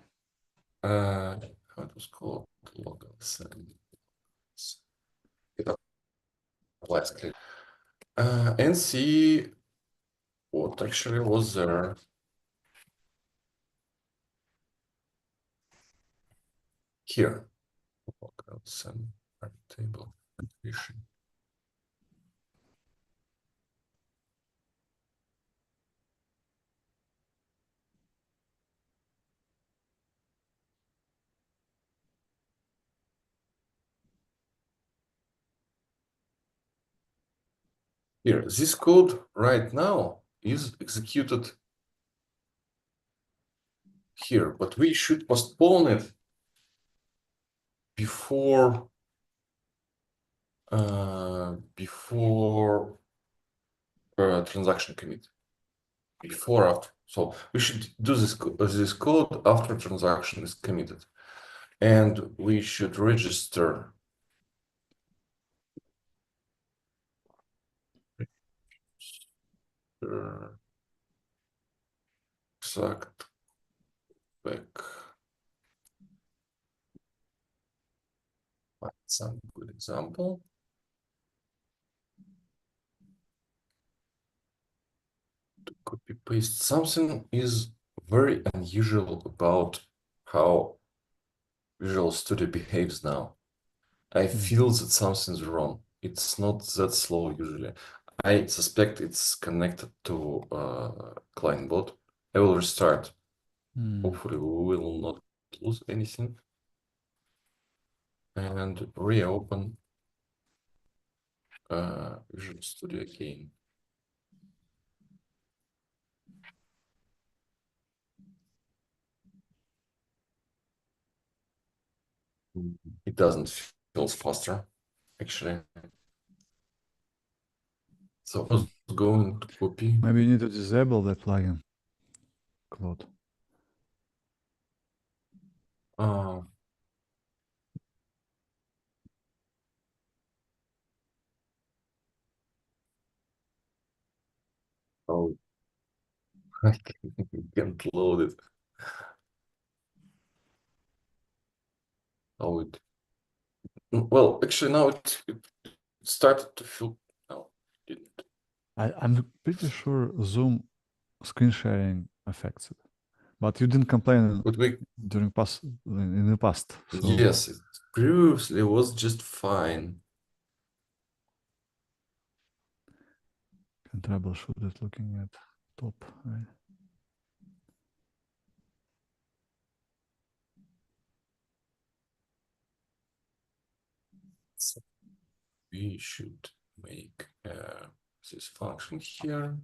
A: How it was called? Log LSN. It applies clearly. And see what actually was there. Here. Log LSN table configuration. Here, this code right now is executed here, but we should postpone it before transaction commit. Before after. So we should do this code after transaction is committed, and we should register exact back. Some good example. To copy paste something is very unusual about how Visual Studio behaves now. I feel that something's wrong. It's not that slow usually. I suspect it's connected to client bot. I will restart. Hopefully we will not lose anything. And reopen Visual Studio again. It doesn't feel faster, actually. So I was going to copy.
B: Maybe you need to disable that plugin, Claude.
A: Uh, oh, I can't load it. Oh, well, actually now it started to feel. No, it didn't.
B: I'm pretty sure Zoom screen sharing affects it, but you didn't complain
A: But we,
B: during past in the past, so
A: yes, it previously was just fine.
B: can troubleshoot it looking at top, right?
A: So we should make this function here.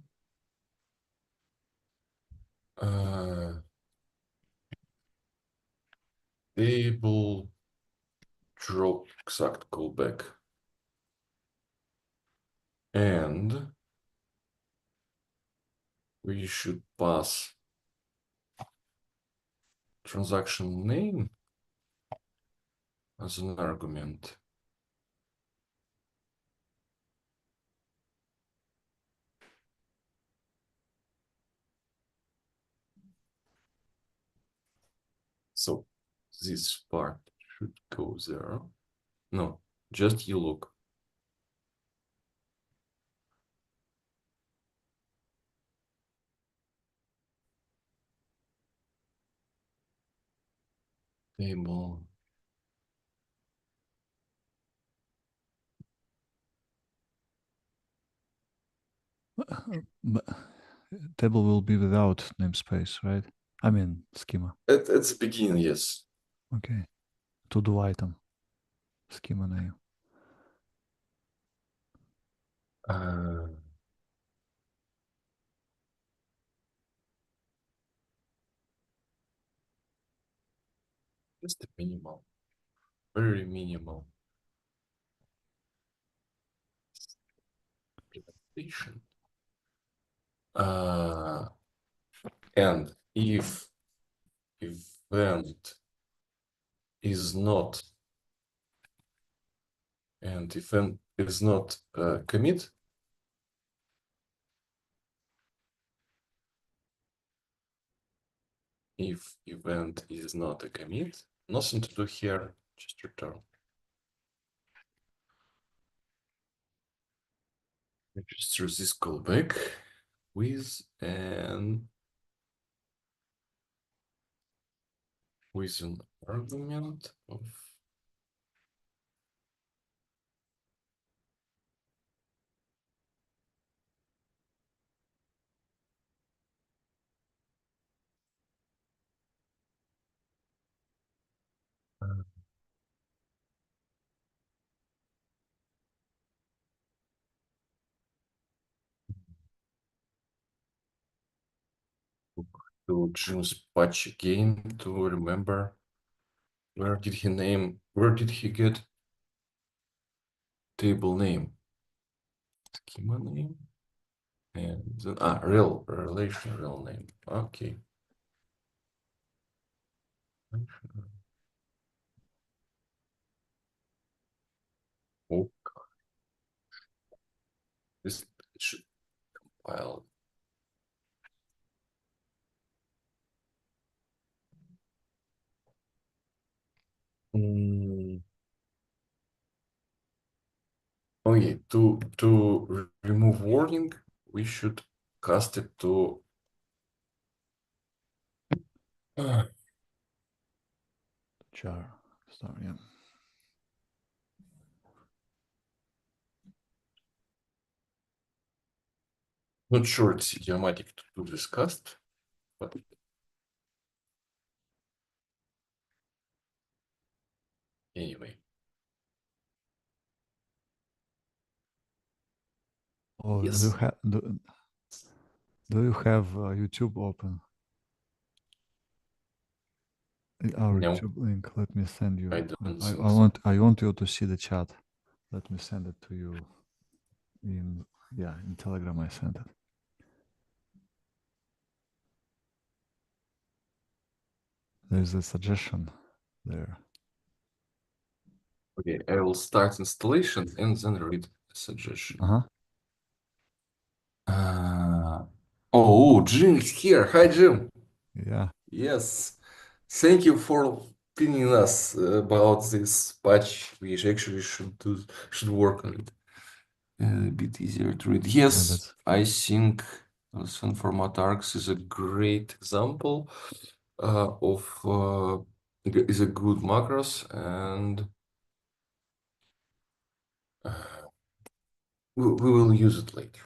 A: Table drop exact callback. And we should pass transaction name as an argument. So this part should go there. No, just you look. Table.
B: But table will be without namespace, right? I mean schema.
A: At the beginning, yes.
B: Okay. To do item schema name.
A: Uh, just a minimal, very minimal implementation. And if event is not event is not commit, if event is not a commit, nothing to do here, just return. Register this callback with an argument of to Jim's patch again to remember where did he get table name, schema name, and then real name. Okay. Oh, this should compile. Okay, to remove warning, we should cast it to
B: Jar star, yeah.
A: not sure it's idiomatic to do this cast, but Anyway.
B: Oh,
A: Yes.
B: do you have YouTube open? Our
A: No,
B: YouTube link. Let me send you.
A: I don't
B: I,
A: think
B: I
A: so.
B: want I want you to see the chat. Let me send it to you in Telegram. I sent it. There's a suggestion there.
A: Okay, I will start installation and then read the suggestion.
B: Uh-huh.
A: Oh, Jim is here. Hi, Jim.
B: Yeah.
A: Yes. Thank you for pinning us about this patch. We actually should work on it. A bit easier to read.
B: Yeah,
A: Yes,
B: that's
A: I think Sun format args is a great example is a good macros, and we will use it later.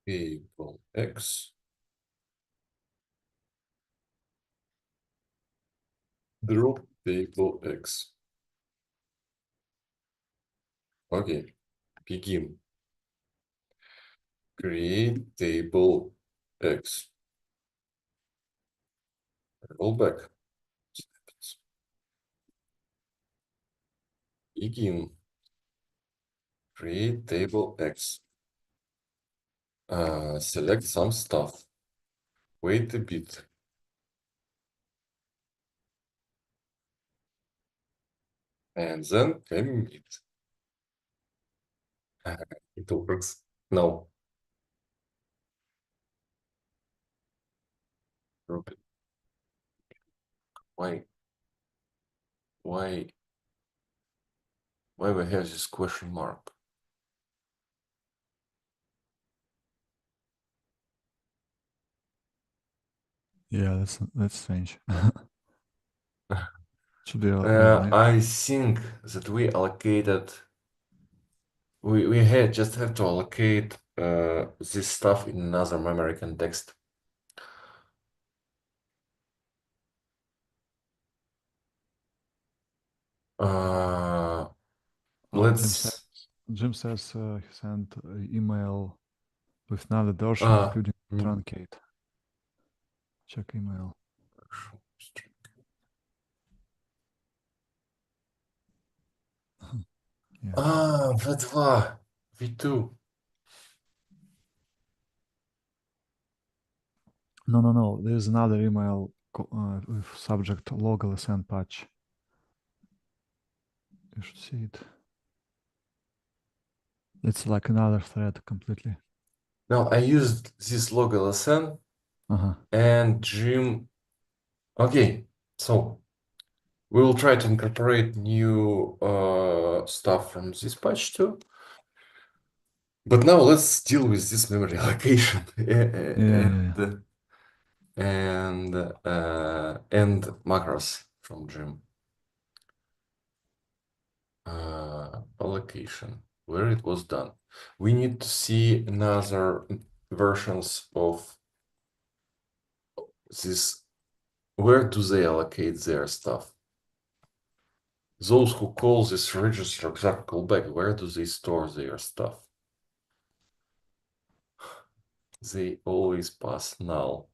A: Equal x drop equal x. Okay, begin. Create table x. Roll back. Begin. Create table x. Select some stuff. Wait a bit. And then commit. It works. No. Drop it. Why? Why? Why we have this question mark?
B: yeah, that's strange. Should be maybe
A: I think that we allocated. We had just have to allocate this stuff in another memory context.
B: Jim
A: Let's
B: says he sent email with another version,
A: uh
B: including
A: mm,
B: truncate. Check email. Yeah.
A: V2. V2.
B: No. There's another email with subject log lsn patch. You should see it. It's like another thread completely.
A: Now I used this log LSN
B: Uh-huh.
A: and Jim. Okay, so we will try to incorporate new stuff from this patch too. But now let's deal with this memory allocation
B: Yeah.
A: and macros from Jim. Allocation, where it was done. We need to see another versions of this. Where do they allocate their stuff? Those who call this register exact callback, where do they store their stuff? They always pass null.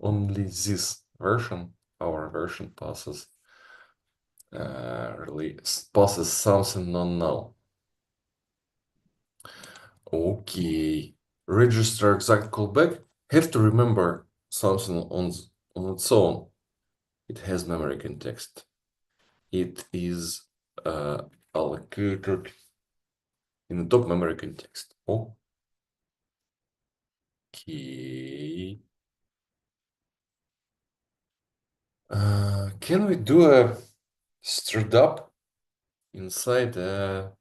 A: Only this version, our version passes passes something non-null. Okay, register exact callback. Have to remember something on its own. It has memory context. It is allocated in the top memory context. Okay. Can we do a straight up inside a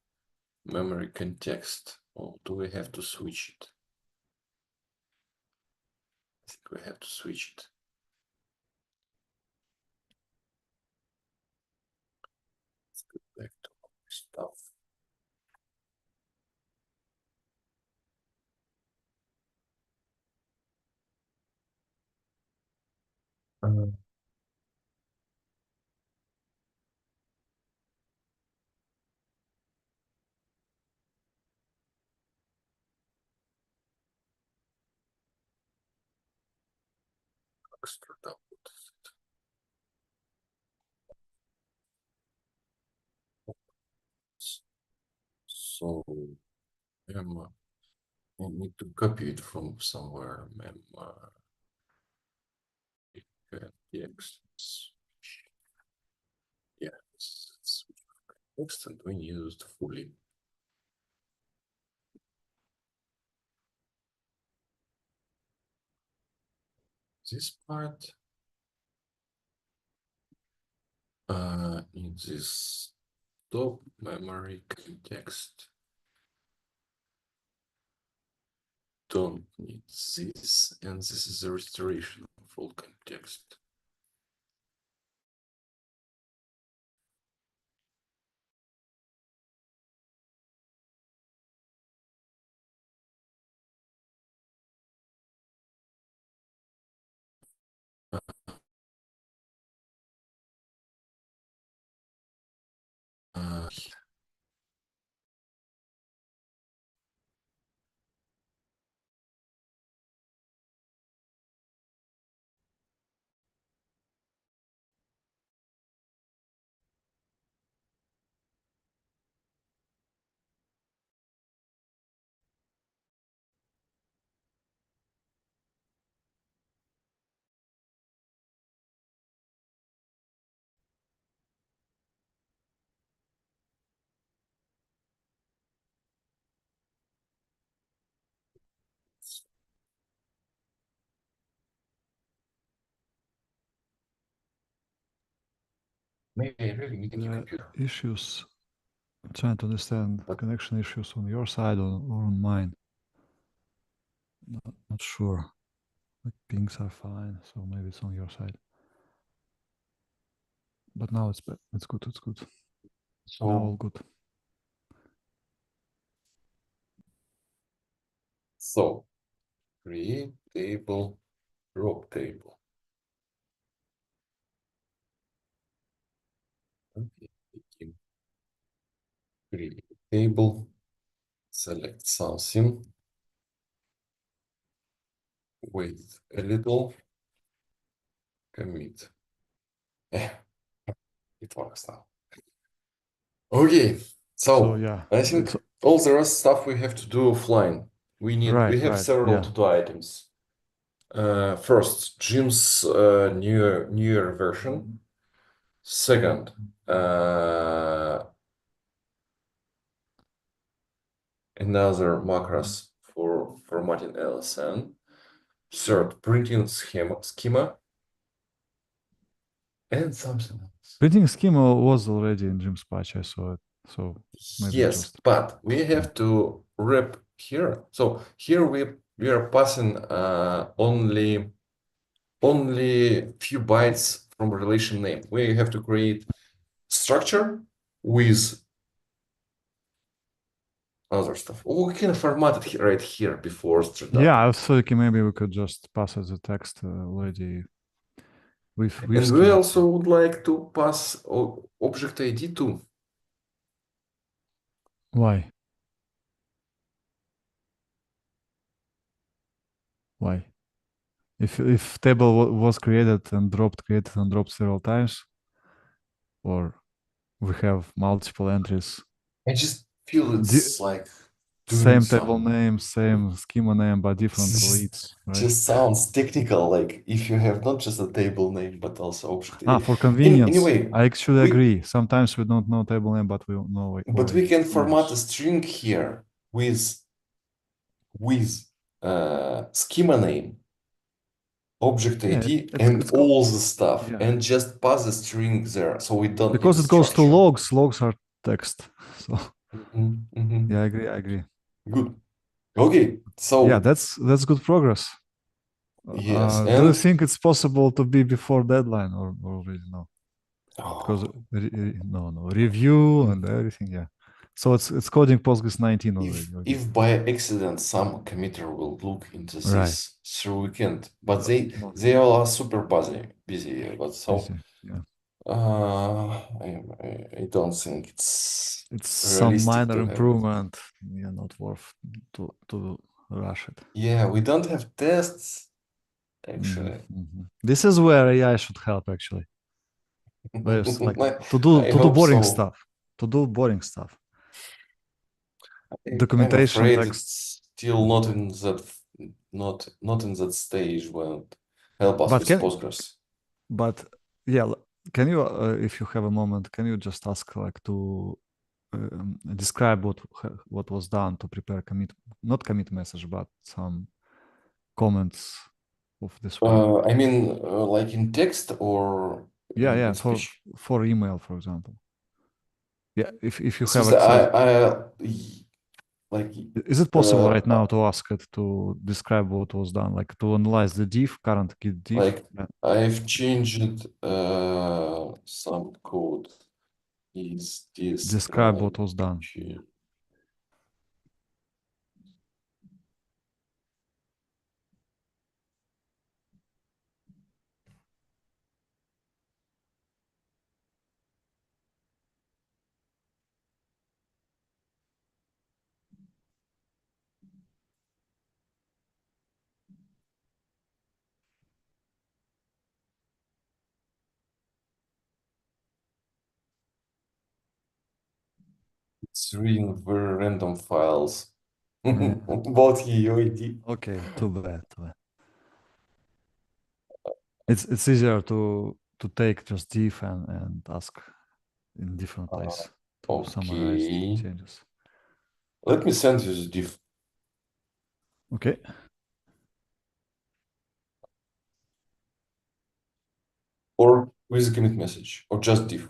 A: memory context, or do we have to switch it? I think we have to switch it. Uh, extra output. So I need to copy it from somewhere. Text. Yeah, it's text and we used fully. This part in this top memory context don't need this, and this is a restoration of full context. Uh, Maybe I really need a new computer.
B: Issues. I'm trying to understand connection issues on your side or on mine. Not sure. Like pings are fine, so maybe it's on your side. But now it's good. It's good.
A: So
B: now all good.
A: So create table, drop table. Okay, create table, select something, wait a little, commit. It works now. Okay,
B: So
A: so
B: yeah,
A: I think all the rest stuff we have to do offline. We have several
B: yeah.
A: to-do items. First, Jim's newer version. Second, another macros for formatting LSN. Third, printing schema, and something else.
B: Printing schema was already in Jim's patch. I saw it. So maybe
A: Yes,
B: just
A: but we have to wrap here. So here we are passing only few bytes from relation name. We have to create structure with other stuff. Oh, we can format it right here before string.
B: yeah. I was thinking maybe we could just pass as a text already with
A: And we
B: schema.
A: also would like to pass object ID too.
B: Why? Why? If table was created and dropped several times, or we have multiple entries,
A: I just feel it's like doing
B: same table
A: some.
B: name, same schema name, but different
A: Just,
B: leads, right?
A: just sounds technical, like if you have not just a table name but also object ID.
B: For convenience,
A: Anyway,
B: I actually
A: we
B: agree. Sometimes we don't know table name, but we know already
A: can format a
B: names.
A: string here with schema name, object
B: Yeah,
A: ID,
B: it's
A: and all the stuff,
B: yeah,
A: and just pass the string there, so we don't need
B: because
A: a
B: it goes to
A: structure.
B: logs. Logs are text. So
A: Mhm.
B: yeah, I agree.
A: Good. Okay,
B: Yeah,
A: so
B: that's good progress.
A: yes,
B: Do you
A: and
B: think it's possible to be before deadline or already no? Because
A: oh,
B: no review and everything. Yeah. So it's coding Postgres 19 already. Okay.
A: If by accident some committer will look into
B: Right.
A: this through weekend, but
B: But not
A: they all are super busy. But so
B: busy. Yeah.
A: I don't think it's
B: It's some
A: realistic
B: minor
A: to have it.
B: improvement. Yeah, not worth to rush it.
A: Yeah, we don't have tests
B: Mhm,
A: actually.
B: mhm. This is where AI should help actually. There's like
A: I,
B: to do
A: I
B: to do
A: hope
B: boring
A: so.
B: stuff. To do boring stuff.
A: I'm
B: Documentation,
A: afraid
B: text.
A: it's still
B: Mhm.
A: not in that stage when it help us
B: But
A: with
B: can
A: Postgres.
B: but yeah, can you if you have a moment, can you just ask like to describe what was done to prepare commit, not commit message, but some comments of this way?
A: I mean, like in text or
B: Yeah,
A: in
B: yeah,
A: speech.
B: for email, for example. Yeah, if you have
A: Seriously,
B: access,
A: like
B: is it possible
A: uh,
B: right now to ask it to describe what was done, like to analyze the diff, current git diff,
A: like
B: and
A: I've changed some code. Is this
B: describe what was done?
A: change? It's reading very random files
B: Yeah.
A: about UID.
B: Okay, too bad. Too bad. It's easier to take just diff and ask in different
A: Uh,
B: place to summarize the
A: okay,
B: changes.
A: let me send you the diff
B: Okay.
A: or with a commit message or just diff.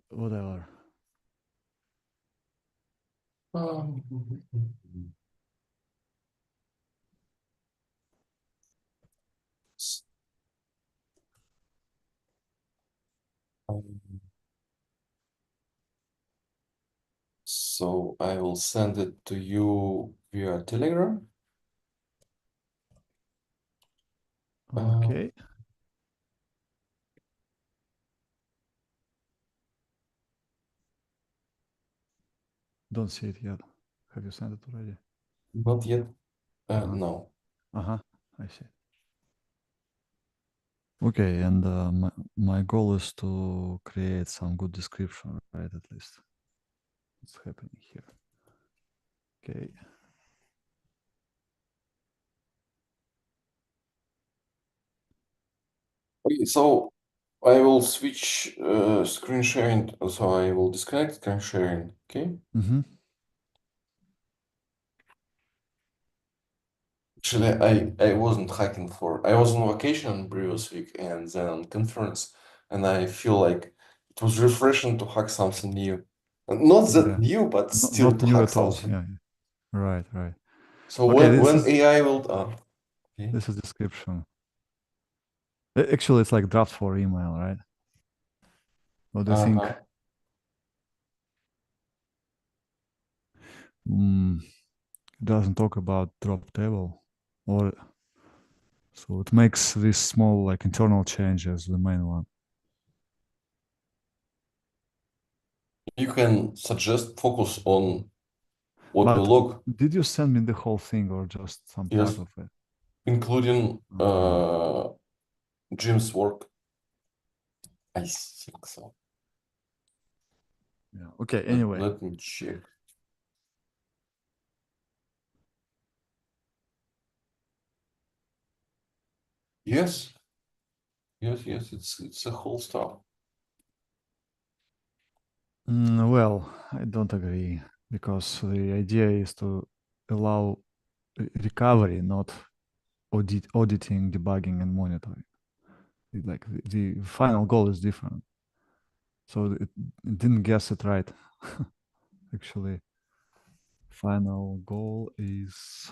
B: Whatever.
A: Um, So I will send it to you via Telegram. Uh,
B: Okay. Don't see it yet. Have you sent it already?
A: not yet.
B: Uh-huh.
A: No.
B: Uh-huh. I see. Okay, and my goal is to create some good description, right? At least what's happening here. Okay.
A: Okay, so I will switch screen sharing. So I will disconnect screen sharing. Okay.
B: Mm-hmm.
A: Actually, I wasn't hacking for. I was on vacation previous week and then on conference, and I feel like it was refreshing to hack something new. Not that
B: Yeah.
A: new, but still
B: Not
A: to
B: new
A: hack
B: at all.
A: something.
B: Yeah. Yeah. Right. Right.
A: So
B: Okay.
A: when AI will okay.
B: This is description. Actually, it's like draft for email, right? What do you think?
A: Uh-huh.
B: It doesn't talk about drop table, or so it makes this small like internal changes the main one.
A: You can suggest focus on audio
B: But
A: log,
B: did you send me the whole thing or just some part
A: yes,
B: of it?
A: including
B: Okay.
A: Jim's work. I think so.
B: Yeah. Okay.
A: Let,
B: Anyway.
A: let me check. Yes, yes, it's a whole stuff.
B: Well, I don't agree because the idea is to allow recovery, not auditing, debugging, and monitoring. Like the final goal is different. So it didn't guess it right. Actually, final goal is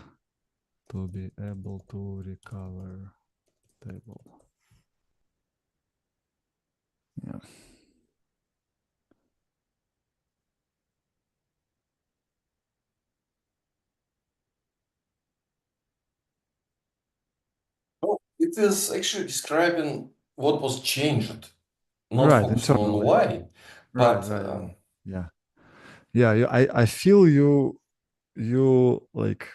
B: to be able to recover table. Yeah.
A: it is actually describing what was changed, not
B: Right,
A: focusing on
B: internally.
A: why,
B: Right,
A: but
B: right, right. Yeah. Yeah, I feel you like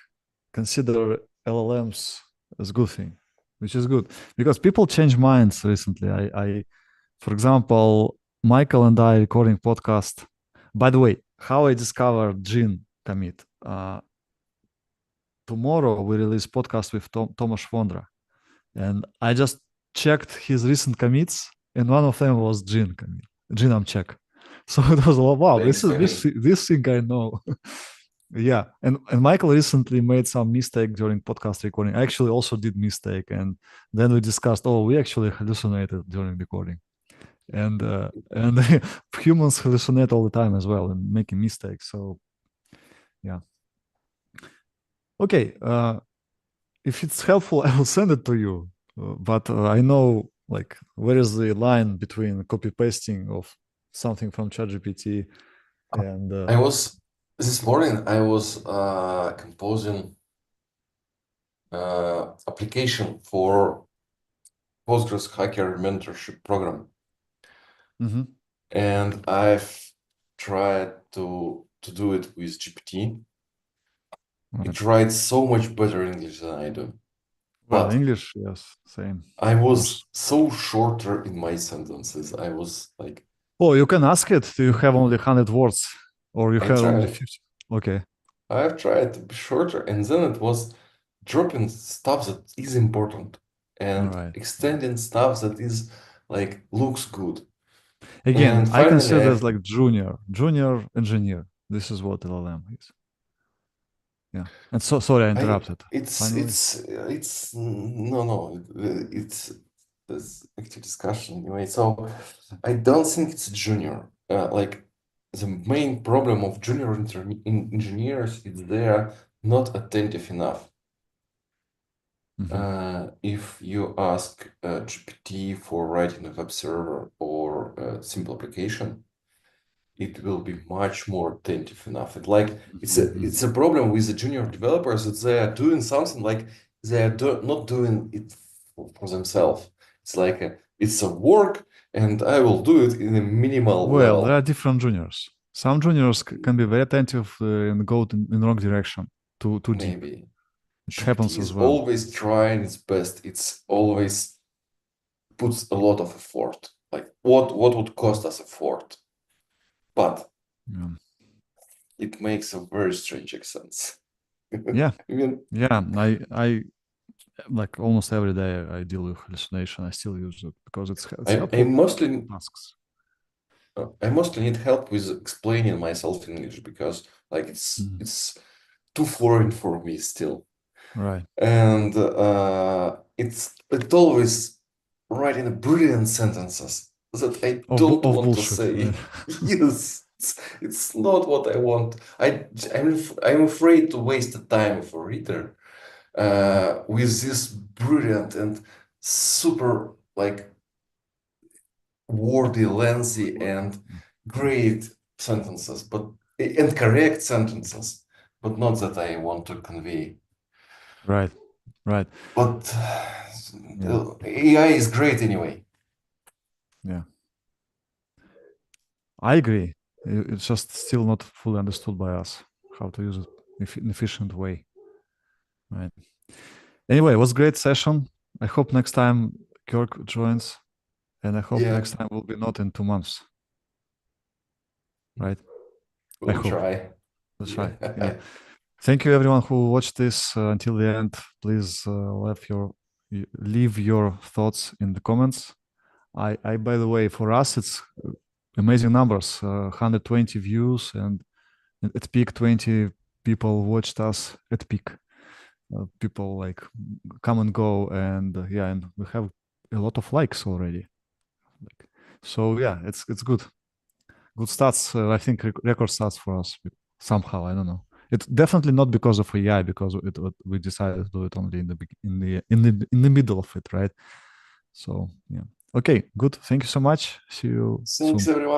B: consider LLMs as good thing, which is good because people change minds recently. I for example, Michael and I recording podcast. By the way, how I discovered Gene commit. Tomorrow we release podcast with Tomasz Vondra, and I just checked his recent commits, and one of them was Gene commit, Genome check. So it was wow,
A: that's funny.
B: this thing I know. Yeah, and Michael recently made some mistake during podcast recording. I actually also did mistake, and then we discussed. Oh, we actually hallucinated during recording, and humans hallucinate all the time as well and making mistakes. So yeah, okay. If it's helpful, I will send it to you. But I know like where is the line between copy pasting of something from ChatGPT and
A: I was this morning I was composing application for Postgres hacker mentorship program,
B: Mhm.
A: and I've tried to do it with GPT.
B: Right.
A: It writes so much better English than I do,
B: Well,
A: but
B: English, yes, same,
A: I
B: of
A: was
B: course.
A: so shorter in my sentences. I was like,
B: Oh, you can ask it. Do you have only 100 words or you
A: I
B: have only
A: tried,
B: 50? Okay.
A: I've tried to be shorter, and then it was dropping stuff that is important
B: All
A: and
B: right.
A: extending stuff that is like looks good.
B: Again,
A: And
B: I
A: finally,
B: consider it
A: I've
B: like junior engineer. This is what LLM is. Yeah. And so sorry I
A: I
B: interrupted. Finally.
A: it's no no it's active discussion anyway. So I don't think it's junior. Like the main problem of junior engineers is they are not attentive enough.
B: Mhm.
A: If you ask GPT for writing a web server or a simple application, it will be much more attentive enough. And like
B: Mhm.
A: it's a problem with the junior developers that they are doing something like they are not doing it for themselves. It's like it's a work, and I will do it in a minimal
B: Well, there are
A: level.
B: different juniors. Some juniors can be very attentive and go in wrong direction, too deep.
A: Maybe
B: It
A: GPT
B: happens as
A: is
B: well.
A: always trying its best. It's always puts a lot of effort. Like what would cost us effort? But
B: Yeah.
A: it makes a very strange accent.
B: Yeah.
A: I mean,
B: Yeah. I like almost every day I deal with hallucination. I still use it because it's
A: I, I
B: helpful
A: mostly
B: tasks.
A: I mostly need help with explaining myself in English because like
B: Mhm.
A: it's too foreign for me still,
B: Right.
A: and it always writing brilliant sentences that I don't
B: Of
A: want to
B: bullshit. Right.
A: say. Yes, it's not what I want. I'm afraid to waste the time of a reader
B: Mhm.
A: with this brilliant and super like wordy, lengthy, and great sentences, but and correct sentences, but not that I want to convey.
B: Right. Right.
A: But
B: Yeah.
A: AI is great anyway.
B: Yeah. I agree. It's just still not fully understood by us how to use it in efficient way. Right. Anyway, it was a great session. I hope next time Kirk joins, and I hope
A: Yeah,
B: next time will be not in 2 months. Right. I
A: we'll
B: hope.
A: try.
B: Let's try. Yeah.
A: Yeah.
B: Thank you, everyone who watched this until the end. Please leave your thoughts in the comments. By the way, for us, it's amazing numbers, 120 views, and at peak, 20 people watched us at peak. People like come and go, and yeah, and we have a lot of likes already. Like, so yeah, it's good stats. I think record stats for us somehow. I don't know. It's definitely not because of AI, because we decided to do it only in the middle of it, right? So yeah. Okay, good. Thank you so much. See you
A: Thanks,
B: soon.
A: everyone.